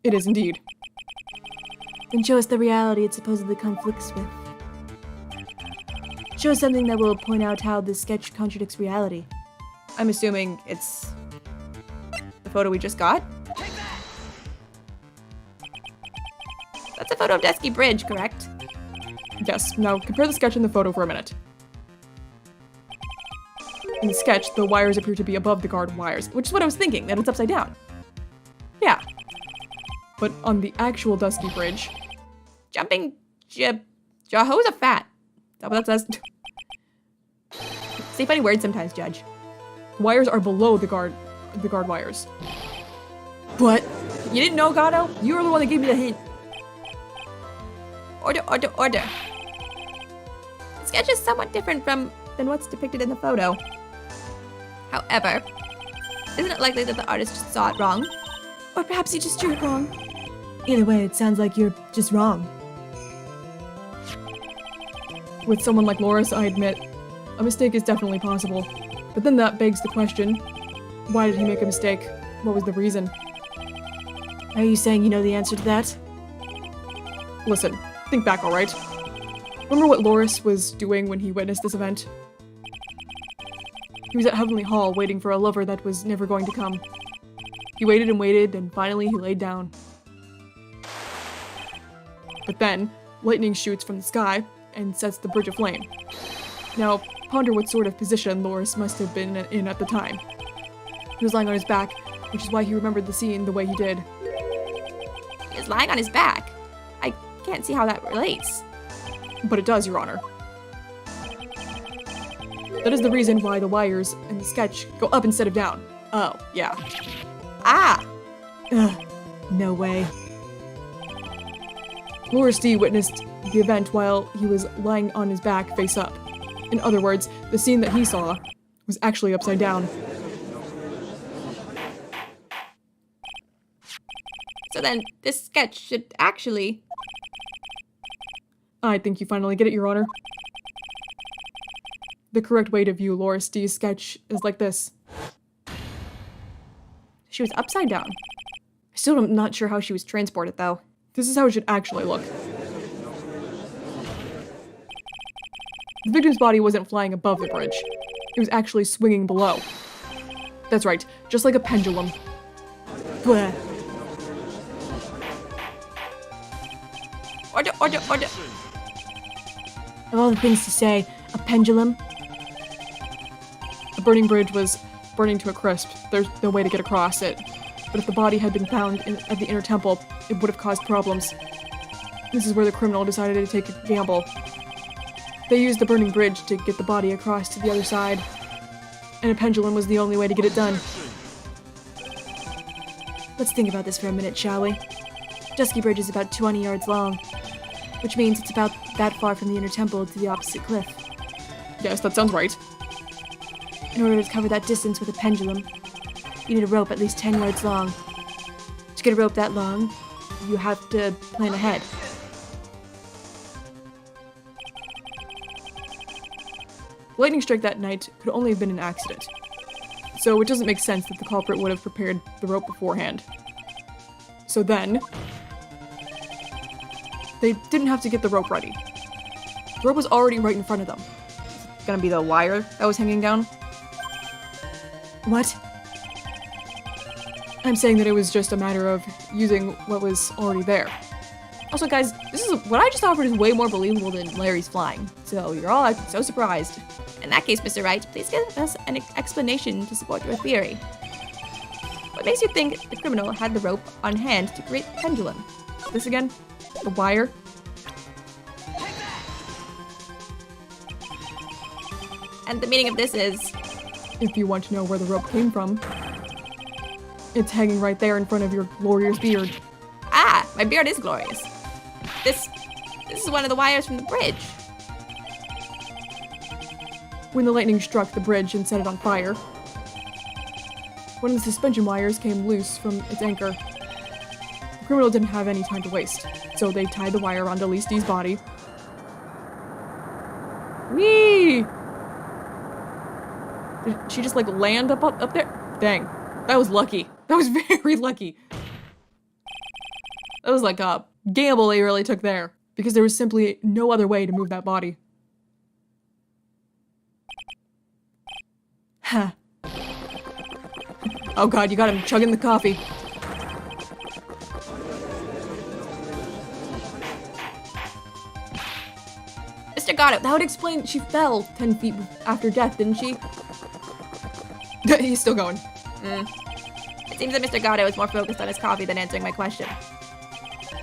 It is indeed. Then show us the reality it supposedly conflicts with. Show us something that will point out how this sketch contradicts reality. I'm assuming it's the photo we just got. That's a photo of Dusky Bridge, correct? Yes, now compare the sketch and the photo for a minute. In the sketch, the wires appear to be above the guard wires, which is what I was thinking, that it's upside down. Yeah. But on the actual Dusky Bridge, Jumping Jehoshaphat. Is that what that says? say funny words sometimes, Judge. The wires are below the guard wires. What? You didn't know, Gato? You were the one that gave me the hint. Order, order, order. The sketch is somewhat different than what's depicted in the photo. However, isn't it likely that the artist just saw it wrong? Or perhaps he just drew it wrong. Either way, it sounds like you're just wrong. With someone like Loris, I admit, a mistake is definitely possible. But then that begs the question, why did he make a mistake? What was the reason? Are you saying you know the answer to that? Listen, think back, alright? Remember what Loris was doing when he witnessed this event? He was at Heavenly Hall waiting for a lover that was never going to come. He waited and waited, and finally he laid down. But then, lightning shoots from the sky and sets the bridge aflame. Now, ponder what sort of position Loris must have been in at the time. He was lying on his back, which is why he remembered the scene the way he did. He is lying on his back. I can't see how that relates. But it does, Your Honor. That is the reason why the wires in the sketch go up instead of down. Oh, yeah. Ah! Ugh, no way. Loris D witnessed the event while he was lying on his back face up. In other words, the scene that he saw was actually upside down. So then, this sketch should actually... I think you finally get it, Your Honor. The correct way to view Loris D's sketch is like this. She was upside down. I still am not sure how she was transported, though. This is how it should actually look. The victim's body wasn't flying above the bridge. It was actually swinging below. That's right, just like a pendulum. Blah. Order, order, order. Of all the things to say, a pendulum? The burning bridge was burning to a crisp. There's no way to get across it. But if the body had been found at the inner temple, it would have caused problems. This is where the criminal decided to take a gamble. They used the burning bridge to get the body across to the other side, and a pendulum was the only way to get it done. Let's think about this for a minute, shall we? Dusky Bridge is about 20 yards long, which means it's about that far from the inner temple to the opposite cliff. Yes, that sounds right. In order to cover that distance with a pendulum, you need a rope at least 10 yards long. To get a rope that long, you have to plan ahead. Lightning strike that night could only have been an accident. So it doesn't make sense that the culprit would have prepared the rope beforehand. So then, they didn't have to get the rope ready. The rope was already right in front of them. It's gonna be the wire that was hanging down. What? I'm saying that it was just a matter of using what was already there. Also, guys, what I just offered is way more believable than Larry's flying. So you're all acting so surprised. In that case, Mr. Wright, please give us an explanation to support your theory. What makes you think the criminal had the rope on hand to create the pendulum? This again? The wire? And the meaning of this is... If you want to know where the rope came from, it's hanging right there in front of your glorious beard. Ah, my beard is glorious. This This is one of the wires from the bridge. When the lightning struck the bridge and set it on fire, one of the suspension wires came loose from its anchor. The criminal didn't have any time to waste, so they tied the wire onto Elise D's body. Whee! Did she just like land up there? Dang, that was lucky. That was very lucky. That was like a gamble they really took there, because there was simply no other way to move that body. Huh. Oh god, you got him chugging the coffee. Mr. Gatto, That would explain she fell 10 feet after death, didn't she? He's still going. it seems that Mr. Gatto is more focused on his coffee than answering my question.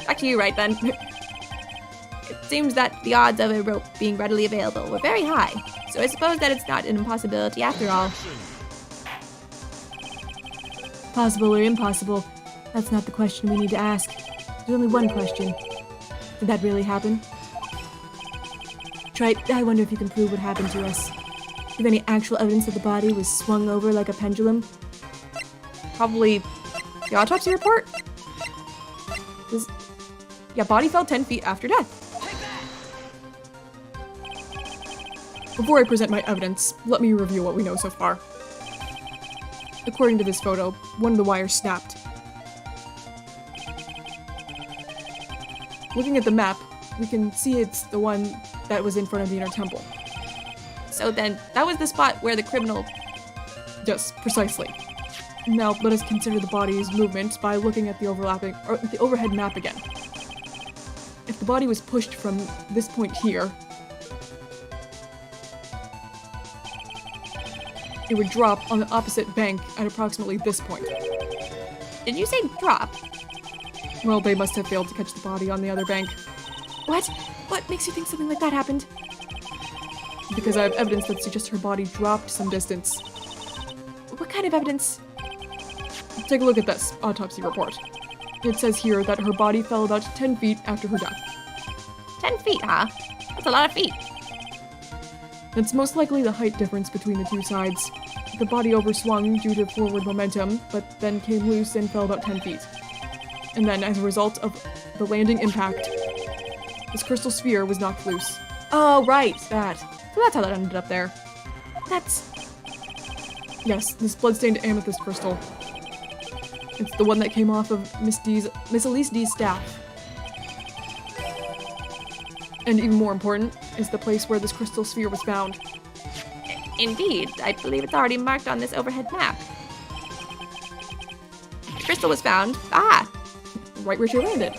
Back to you, Wright, then. It seems that the odds of a rope being readily available were very high, so I suppose that it's not an impossibility after all. Possible or impossible, that's not the question we need to ask. There's only one question. Did that really happen? Trite, I wonder if you can prove what happened to us. Do you have any actual evidence that the body was swung over like a pendulum? Probably the autopsy report? Yeah, body fell 10 feet after death. Before I present my evidence, let me review what we know so far. According to this photo, one of the wires snapped. Looking at the map, we can see it's the one that was in front of the inner temple. So then, that was the spot where the criminal... Yes, precisely. Now, let us consider the body's movement by looking at the overhead map again. If the body was pushed from this point here, it would drop on the opposite bank at approximately this point. Did you say drop? Well, they must have failed to catch the body on the other bank, What? What makes you think something like that happened? because I have evidence that suggests her body dropped some distance. What kind of evidence? Take a look at this autopsy report. It says here that her body fell about 10 feet after her death. 10 feet, huh? That's a lot of feet. It's most likely the height difference between the two sides. The body overswung due to forward momentum, but then came loose and fell about 10 feet. And then, as a result of the landing impact, this crystal sphere was knocked loose. Oh, right, that. So that's how that ended up there. That's... Yes, this bloodstained amethyst crystal. It's the one that came off of Miss Elise D's staff. And even more important is the place where this crystal sphere was found. Indeed, I believe it's already marked on this overhead map. The crystal was found. Ah! Right where she landed.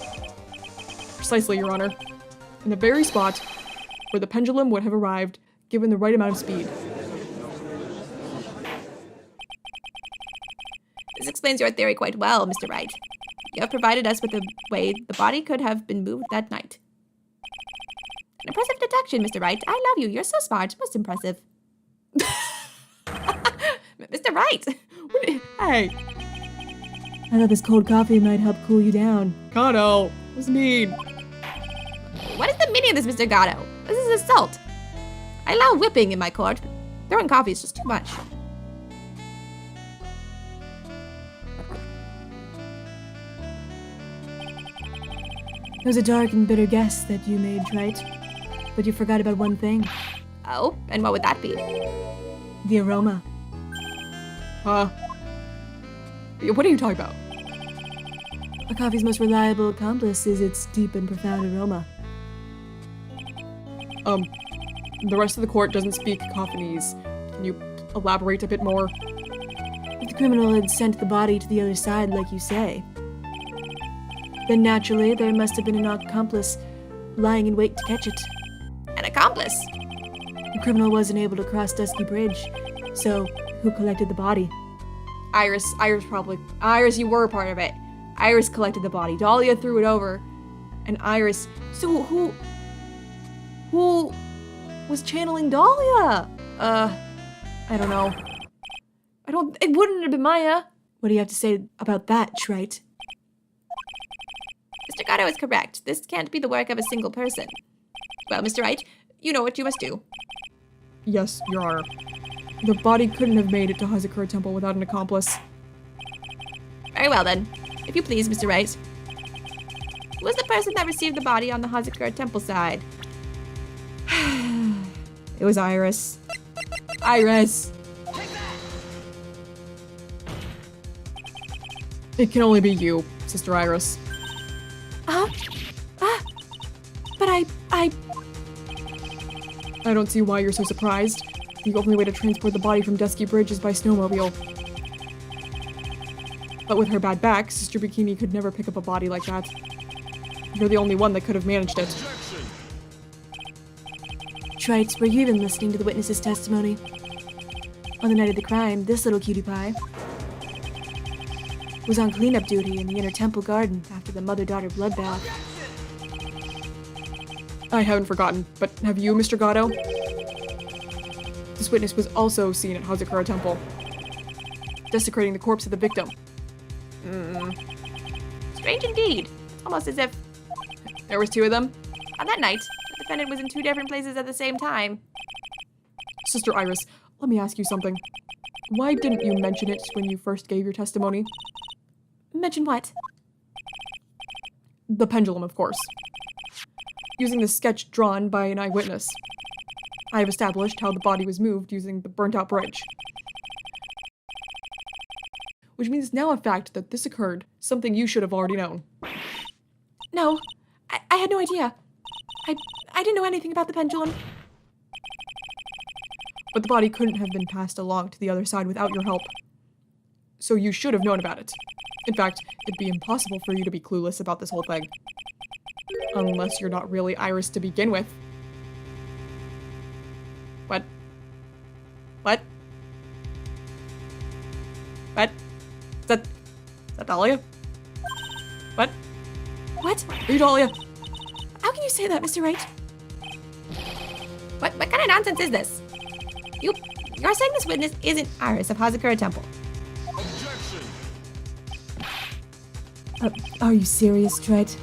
Precisely, Your Honor. In the very spot where the pendulum would have arrived, given the right amount of speed. This explains your theory quite well, Mr. Wright. You have provided us with a way the body could have been moved that night. An impressive deduction, Mr. Wright. I love you. You're so smart. Most impressive. Mr. Wright! Hey! I thought this cold coffee might help cool you down. Kano! That was mean. What is the meaning of this, Mr. Gatto? This is assault. I allow whipping in my court, but throwing coffee is just too much. It was a dark and bitter guess that you made, Trite. But you forgot about one thing. Oh, and what would that be? The aroma. Huh? What are you talking about? A coffee's most reliable accomplice is its deep and profound aroma. The rest of the court doesn't speak Coffinese. Can you elaborate a bit more? If the criminal had sent the body to the other side, like you say, then naturally there must have been an accomplice lying in wait to catch it. An accomplice? The criminal wasn't able to cross Dusky Bridge, so who collected the body? Iris probably. Iris, you were a part of it. Iris collected the body. Dahlia threw it over. And Iris. So who was channeling Dahlia? I don't know. It wouldn't have been Maya. What do you have to say about that, Trite? Mr. Gatto is correct. This can't be the work of a single person. Well, Mr. Wright, you know what you must do. Yes, Your Honor. The body couldn't have made it to Hazakura Temple without an accomplice. Very well then. If you please, Mr. Wright. Who was the person that received the body on the Hazakura Temple side? It was Iris. Iris! It can only be you, Sister Iris. But I I don't see why you're so surprised. The only way to transport the body from Dusky Bridge is by snowmobile. But with her bad back, Sister Bikini could never pick up a body like that. You're the only one that could have managed it. Wright, were you even listening to the witness's testimony? On the night of the crime, this little cutie pie was on cleanup duty in the inner temple garden after the mother-daughter bloodbath. I haven't forgotten, but have you, Mr. Gatto? This witness was also seen at Hazakura Temple, desecrating the corpse of the victim. Strange indeed. It's almost as if, There was 2 of them? on that night, the defendant was in 2 different places at the same time. Sister Iris, let me ask you something. Why didn't you mention it when you first gave your testimony? mention what? The pendulum, of course. Using the sketch drawn by an eyewitness, I have established how the body was moved using the burnt-out bridge. Which means it's now a fact that this occurred, something you should have already known. No, I had no idea. I didn't know anything about the pendulum. But the body couldn't have been passed along to the other side without your help. So you should have known about it. In fact, it'd be impossible for you to be clueless about this whole thing. Unless you're not really Iris to begin with. What? What? What? Is that Dahlia? What? What? Are you Dahlia? How can you say that, Mr. Wright? What kind of nonsense is this? You're saying this witness isn't Iris of Hazakura Temple. Are you serious, Wright?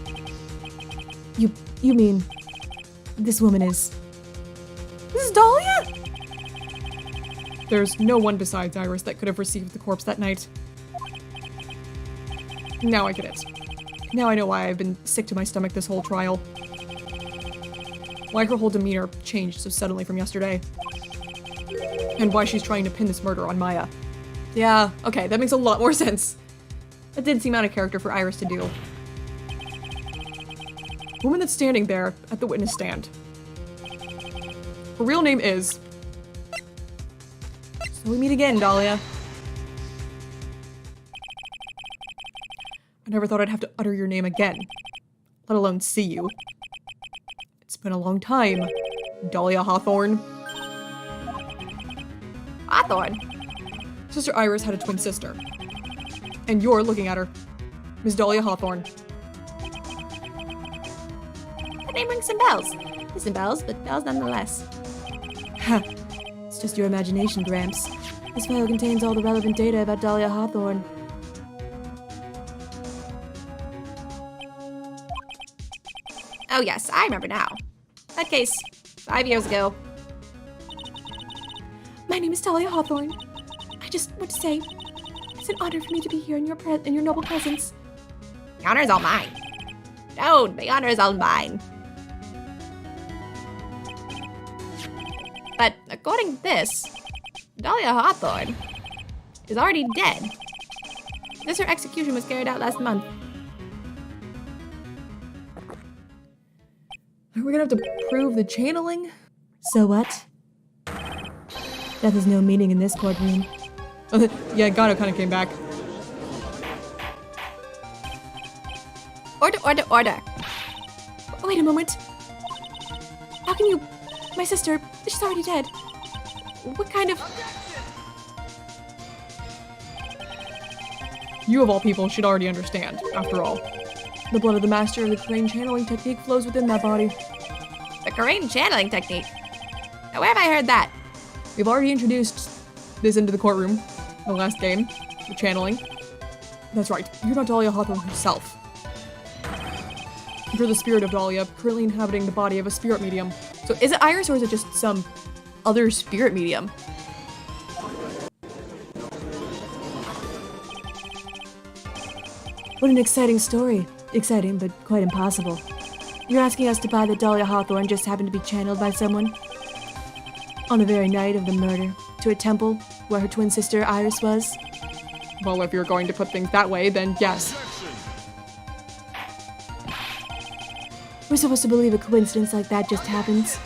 You mean this woman is... This is Dahlia? There's no one besides Iris that could have received the corpse that night. Now I get it. Now I know why I've been sick to my stomach this whole trial. Why her whole demeanor changed so suddenly from yesterday. And why she's trying to pin this murder on Maya. Yeah, okay, that makes a lot more sense. That did seem out of character for Iris to do. The woman that's standing there at the witness stand. Her real name is... So we meet again, Dahlia. I never thought I'd have to utter your name again, let alone see you. It's been a long time, Dahlia Hawthorne. Hawthorne? Sister Iris had a twin sister. And you're looking at her. Miss Dahlia Hawthorne. That name rings some bells. Missing bells, but bells nonetheless. Ha! It's just your imagination, Gramps. This file contains all the relevant data about Dahlia Hawthorne. Oh yes, I remember now. That case, 5 years ago. My name is Dahlia Hawthorne. I just want to say, it's an honor for me to be here in your noble presence. The honor is all mine. No, the honor is all mine. But according to this, Dahlia Hawthorne is already dead. This her execution was carried out last month. Are we gonna have to prove the channeling? So what? Death has no meaning in this courtroom. Yeah, Gato kind of came back. Order, order, order. Wait a moment. How can you... My sister, she's already dead. What kind of... You of all people should already understand, after all. The blood of the master of the Crane channeling technique flows within that body. The Korean channeling technique. Now, where have I heard that? We've already introduced this into the courtroom, the last game, the channeling. That's right, you're not Dahlia Hawthorne herself. for the spirit of Dahlia, currently inhabiting the body of a spirit medium. So is it Iris or is it just some other spirit medium? What an exciting story. Exciting, but quite impossible. You're asking us to buy that Dahlia Hawthorne just happened to be channeled by someone? On the very night of the murder, to a temple where her twin sister Iris was? Well, if you're going to put things that way, then yes. We're supposed to believe a coincidence like that just happens?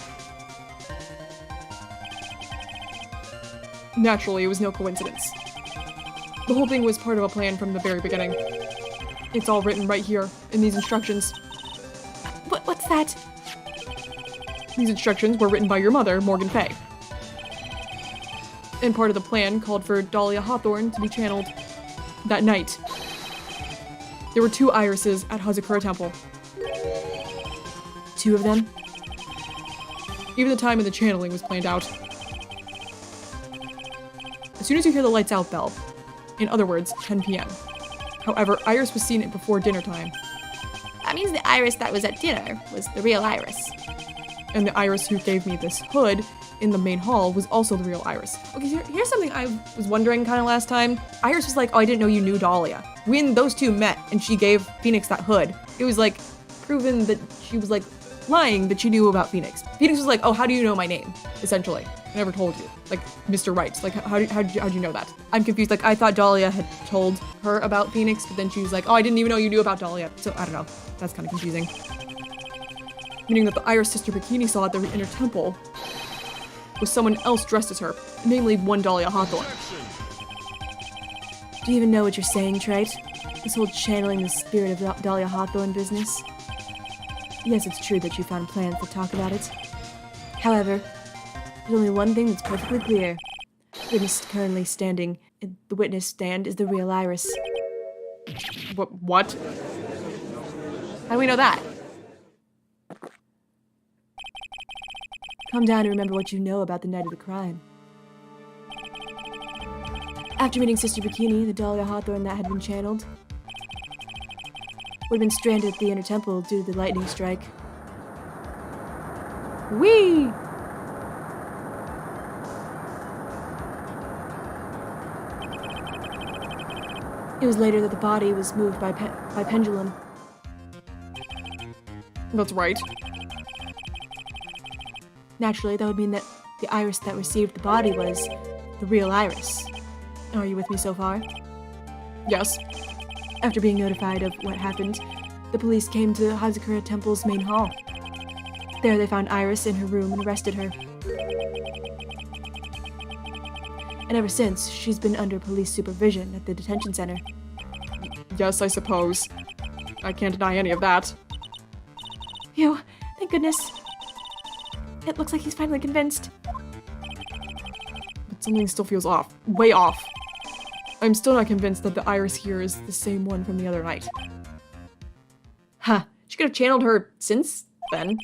Naturally, it was no coincidence. The whole thing was part of a plan from the very beginning. It's all written right here, in these instructions. What's that? These instructions were written by your mother, Morgan Fay. And part of the plan called for Dahlia Hawthorne to be channeled that night. There were 2 irises at Hazakura Temple. 2 of them? Even the time of the channeling was planned out. As soon as you hear the lights out bell, in other words, 10 p.m. However, Iris was seen before dinner time, That means the Iris that was at dinner was the real Iris. and the Iris who gave me this hood in the main hall was also the real Iris. Okay, so here's something I was wondering kind of last time. Iris was like, oh, I didn't know you knew Dahlia. When those two met and she gave Phoenix that hood, it was like proven that she was like lying that she knew about Phoenix. Phoenix was like, oh, how do you know my name? Essentially. I never told you. Like, Mr. Wright. Like, how'd you know that? I'm confused. Like, I thought Dahlia had told her about Phoenix, but then she was like, oh, I didn't even know you knew about Dahlia. So, I don't know. That's kind of confusing. Meaning that the Iris Sister Bikini saw at the inner temple was someone else dressed as her, namely one Dahlia Hawthorne. Do you even know what you're saying, Trite? This whole channeling the spirit of Dahlia Hawthorne business? Yes, it's true that you found plans to talk about it. However, there's only one thing that's perfectly clear. The witness currently standing in the witness stand is the real Iris. What? How do we know that? Calm down and remember what you know about the night of the crime. After meeting Sister Bikini, the Dahlia Hawthorne that had been channeled would have been stranded at the inner temple due to the lightning strike. Whee! It was later that the body was moved by pendulum. That's right. Naturally, that would mean that the Iris that received the body was the real Iris. Are you with me so far? Yes. After being notified of what happened, the police came to Hazakura Temple's main hall. There they found Iris in her room and arrested her. And ever since, she's been under police supervision at the detention center. Yes, I suppose. I can't deny any of that. Phew, thank goodness. It looks like he's finally convinced. But something still feels off. Way off. I'm still not convinced that the Iris here is the same one from the other night. Huh. She could have channeled her since then.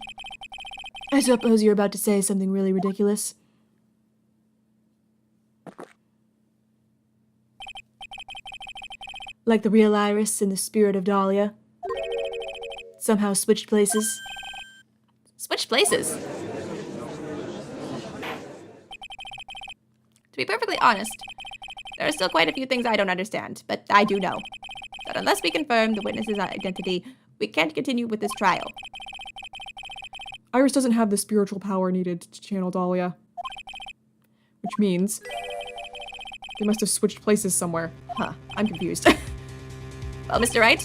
I suppose you're about to say something really ridiculous. Like the real Iris and the spirit of Dahlia somehow switched places. Switched places. To be perfectly honest, there are still quite a few things I don't understand, but I do know that unless we confirm the witness's identity, we can't continue with this trial. Iris doesn't have the spiritual power needed to channel Dahlia. Which means they must have switched places somewhere. Huh. I'm confused. Well, Mr. Wright,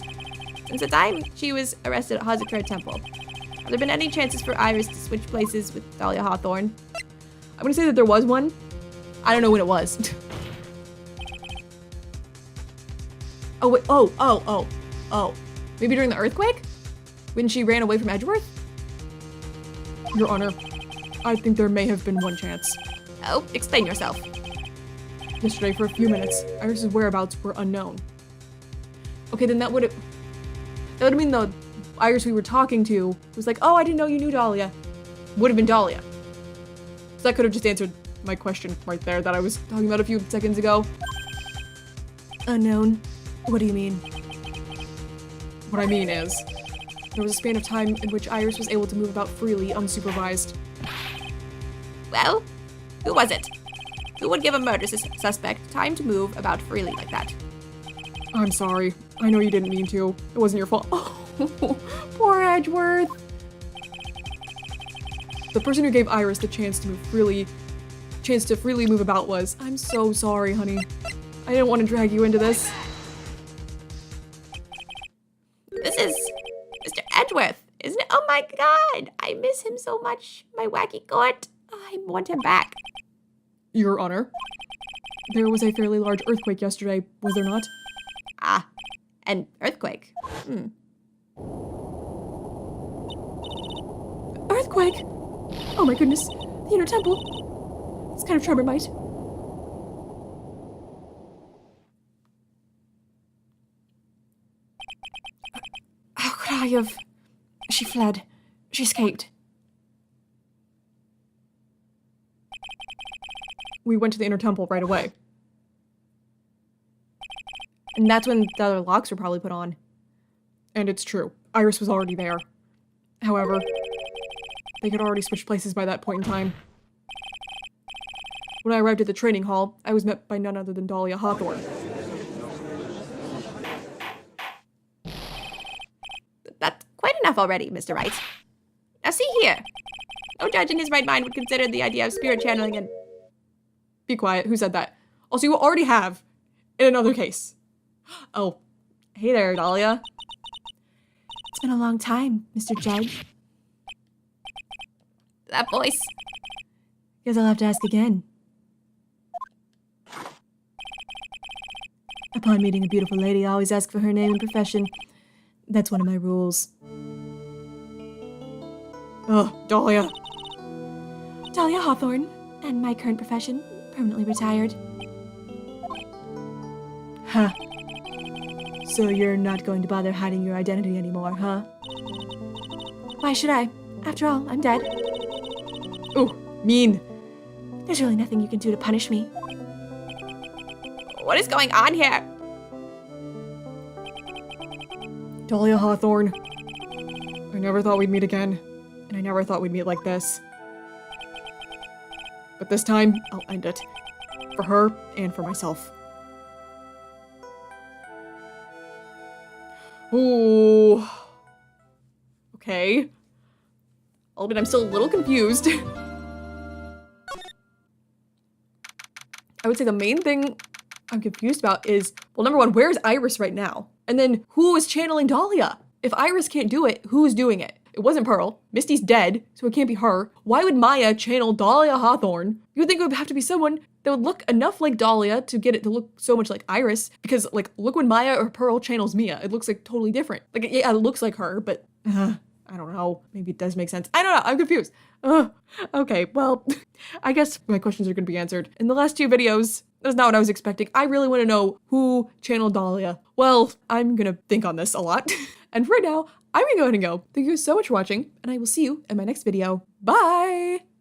since the time she was arrested at Hazakura Temple, have there been any chances for Iris to switch places with Dahlia Hawthorne? I'm gonna say that there was one. I don't know when it was. Oh, wait. Oh. Maybe during the earthquake? When she ran away from Edgeworth? Your Honor, I think there may have been one chance. Oh, explain yourself. Yesterday, for a few minutes, Iris's whereabouts were unknown. Okay, then that would mean the Iris we were talking to was like, oh, I didn't know you knew Dahlia. Would have been Dahlia. So that could have just answered my question right there that I was talking about a few seconds ago. Unknown? What do you mean? What I mean is, There was a span of time in which Iris was able to move about freely, unsupervised. Well, who was it? Who would give a murder suspect time to move about freely like that? I'm sorry. I know you didn't mean to. It wasn't your fault. Oh, poor Edgeworth. The person who gave Iris the chance to freely move about was, I'm so sorry, honey. I didn't want to drag you into this. This is Mr. Edgeworth, isn't it? Oh my god, I miss him so much. My wacky goat. I want him back. Your Honor, there was a fairly large earthquake yesterday, was there not? Ah, an earthquake. Earthquake! Oh my goodness, the inner temple. It's kind of Tremormite. How could I have... She fled. She escaped. We went to the inner temple right away. And that's when the other locks were probably put on. And it's true. Iris was already there. However, they had already switched places by that point in time. When I arrived at the training hall, I was met by none other than Dahlia Hawthorne. That's quite enough already, Mr. Wright. Now see here. No judge in his right mind would consider the idea of spirit channeling and... Be quiet, who said that? Also, you already have in another case. Oh, hey there, Dahlia. It's been a long time, Mr. Judge. That voice. Guess I'll have to ask again. Upon meeting a beautiful lady, I always ask for her name and profession. That's one of my rules. Ugh, Dahlia. Dahlia Hawthorne, and my current profession, permanently retired. Huh. So you're not going to bother hiding your identity anymore, huh? Why should I? After all, I'm dead. Ooh, mean. There's really nothing you can do to punish me. What is going on here? Dahlia Hawthorne. I never thought we'd meet again, and I never thought we'd meet like this. But this time, I'll end it. For her and for myself. Ooh. Okay. I'll admit I'm still a little confused. I would say the main thing I'm confused about is, well, number one, where's Iris right now? And then who is channeling Dahlia? If Iris can't do it, who's doing it? It wasn't Pearl. Misty's dead, so it can't be her. Why would Maya channel Dahlia Hawthorne? You would think it would have to be someone that would look enough like Dahlia to get it to look so much like Iris. Because, like, look when Maya or Pearl channels Mia. It looks, like, totally different. Like, yeah, it looks like her, but I don't know. Maybe it does make sense. I don't know. I'm confused. Okay, well, I guess my questions are going to be answered. In the last two videos, that's not what I was expecting. I really want to know who channeled Dahlia. Well, I'm going to think on this a lot. And for now, I'm going to go ahead and go. Thank you so much for watching, and I will see you in my next video. Bye!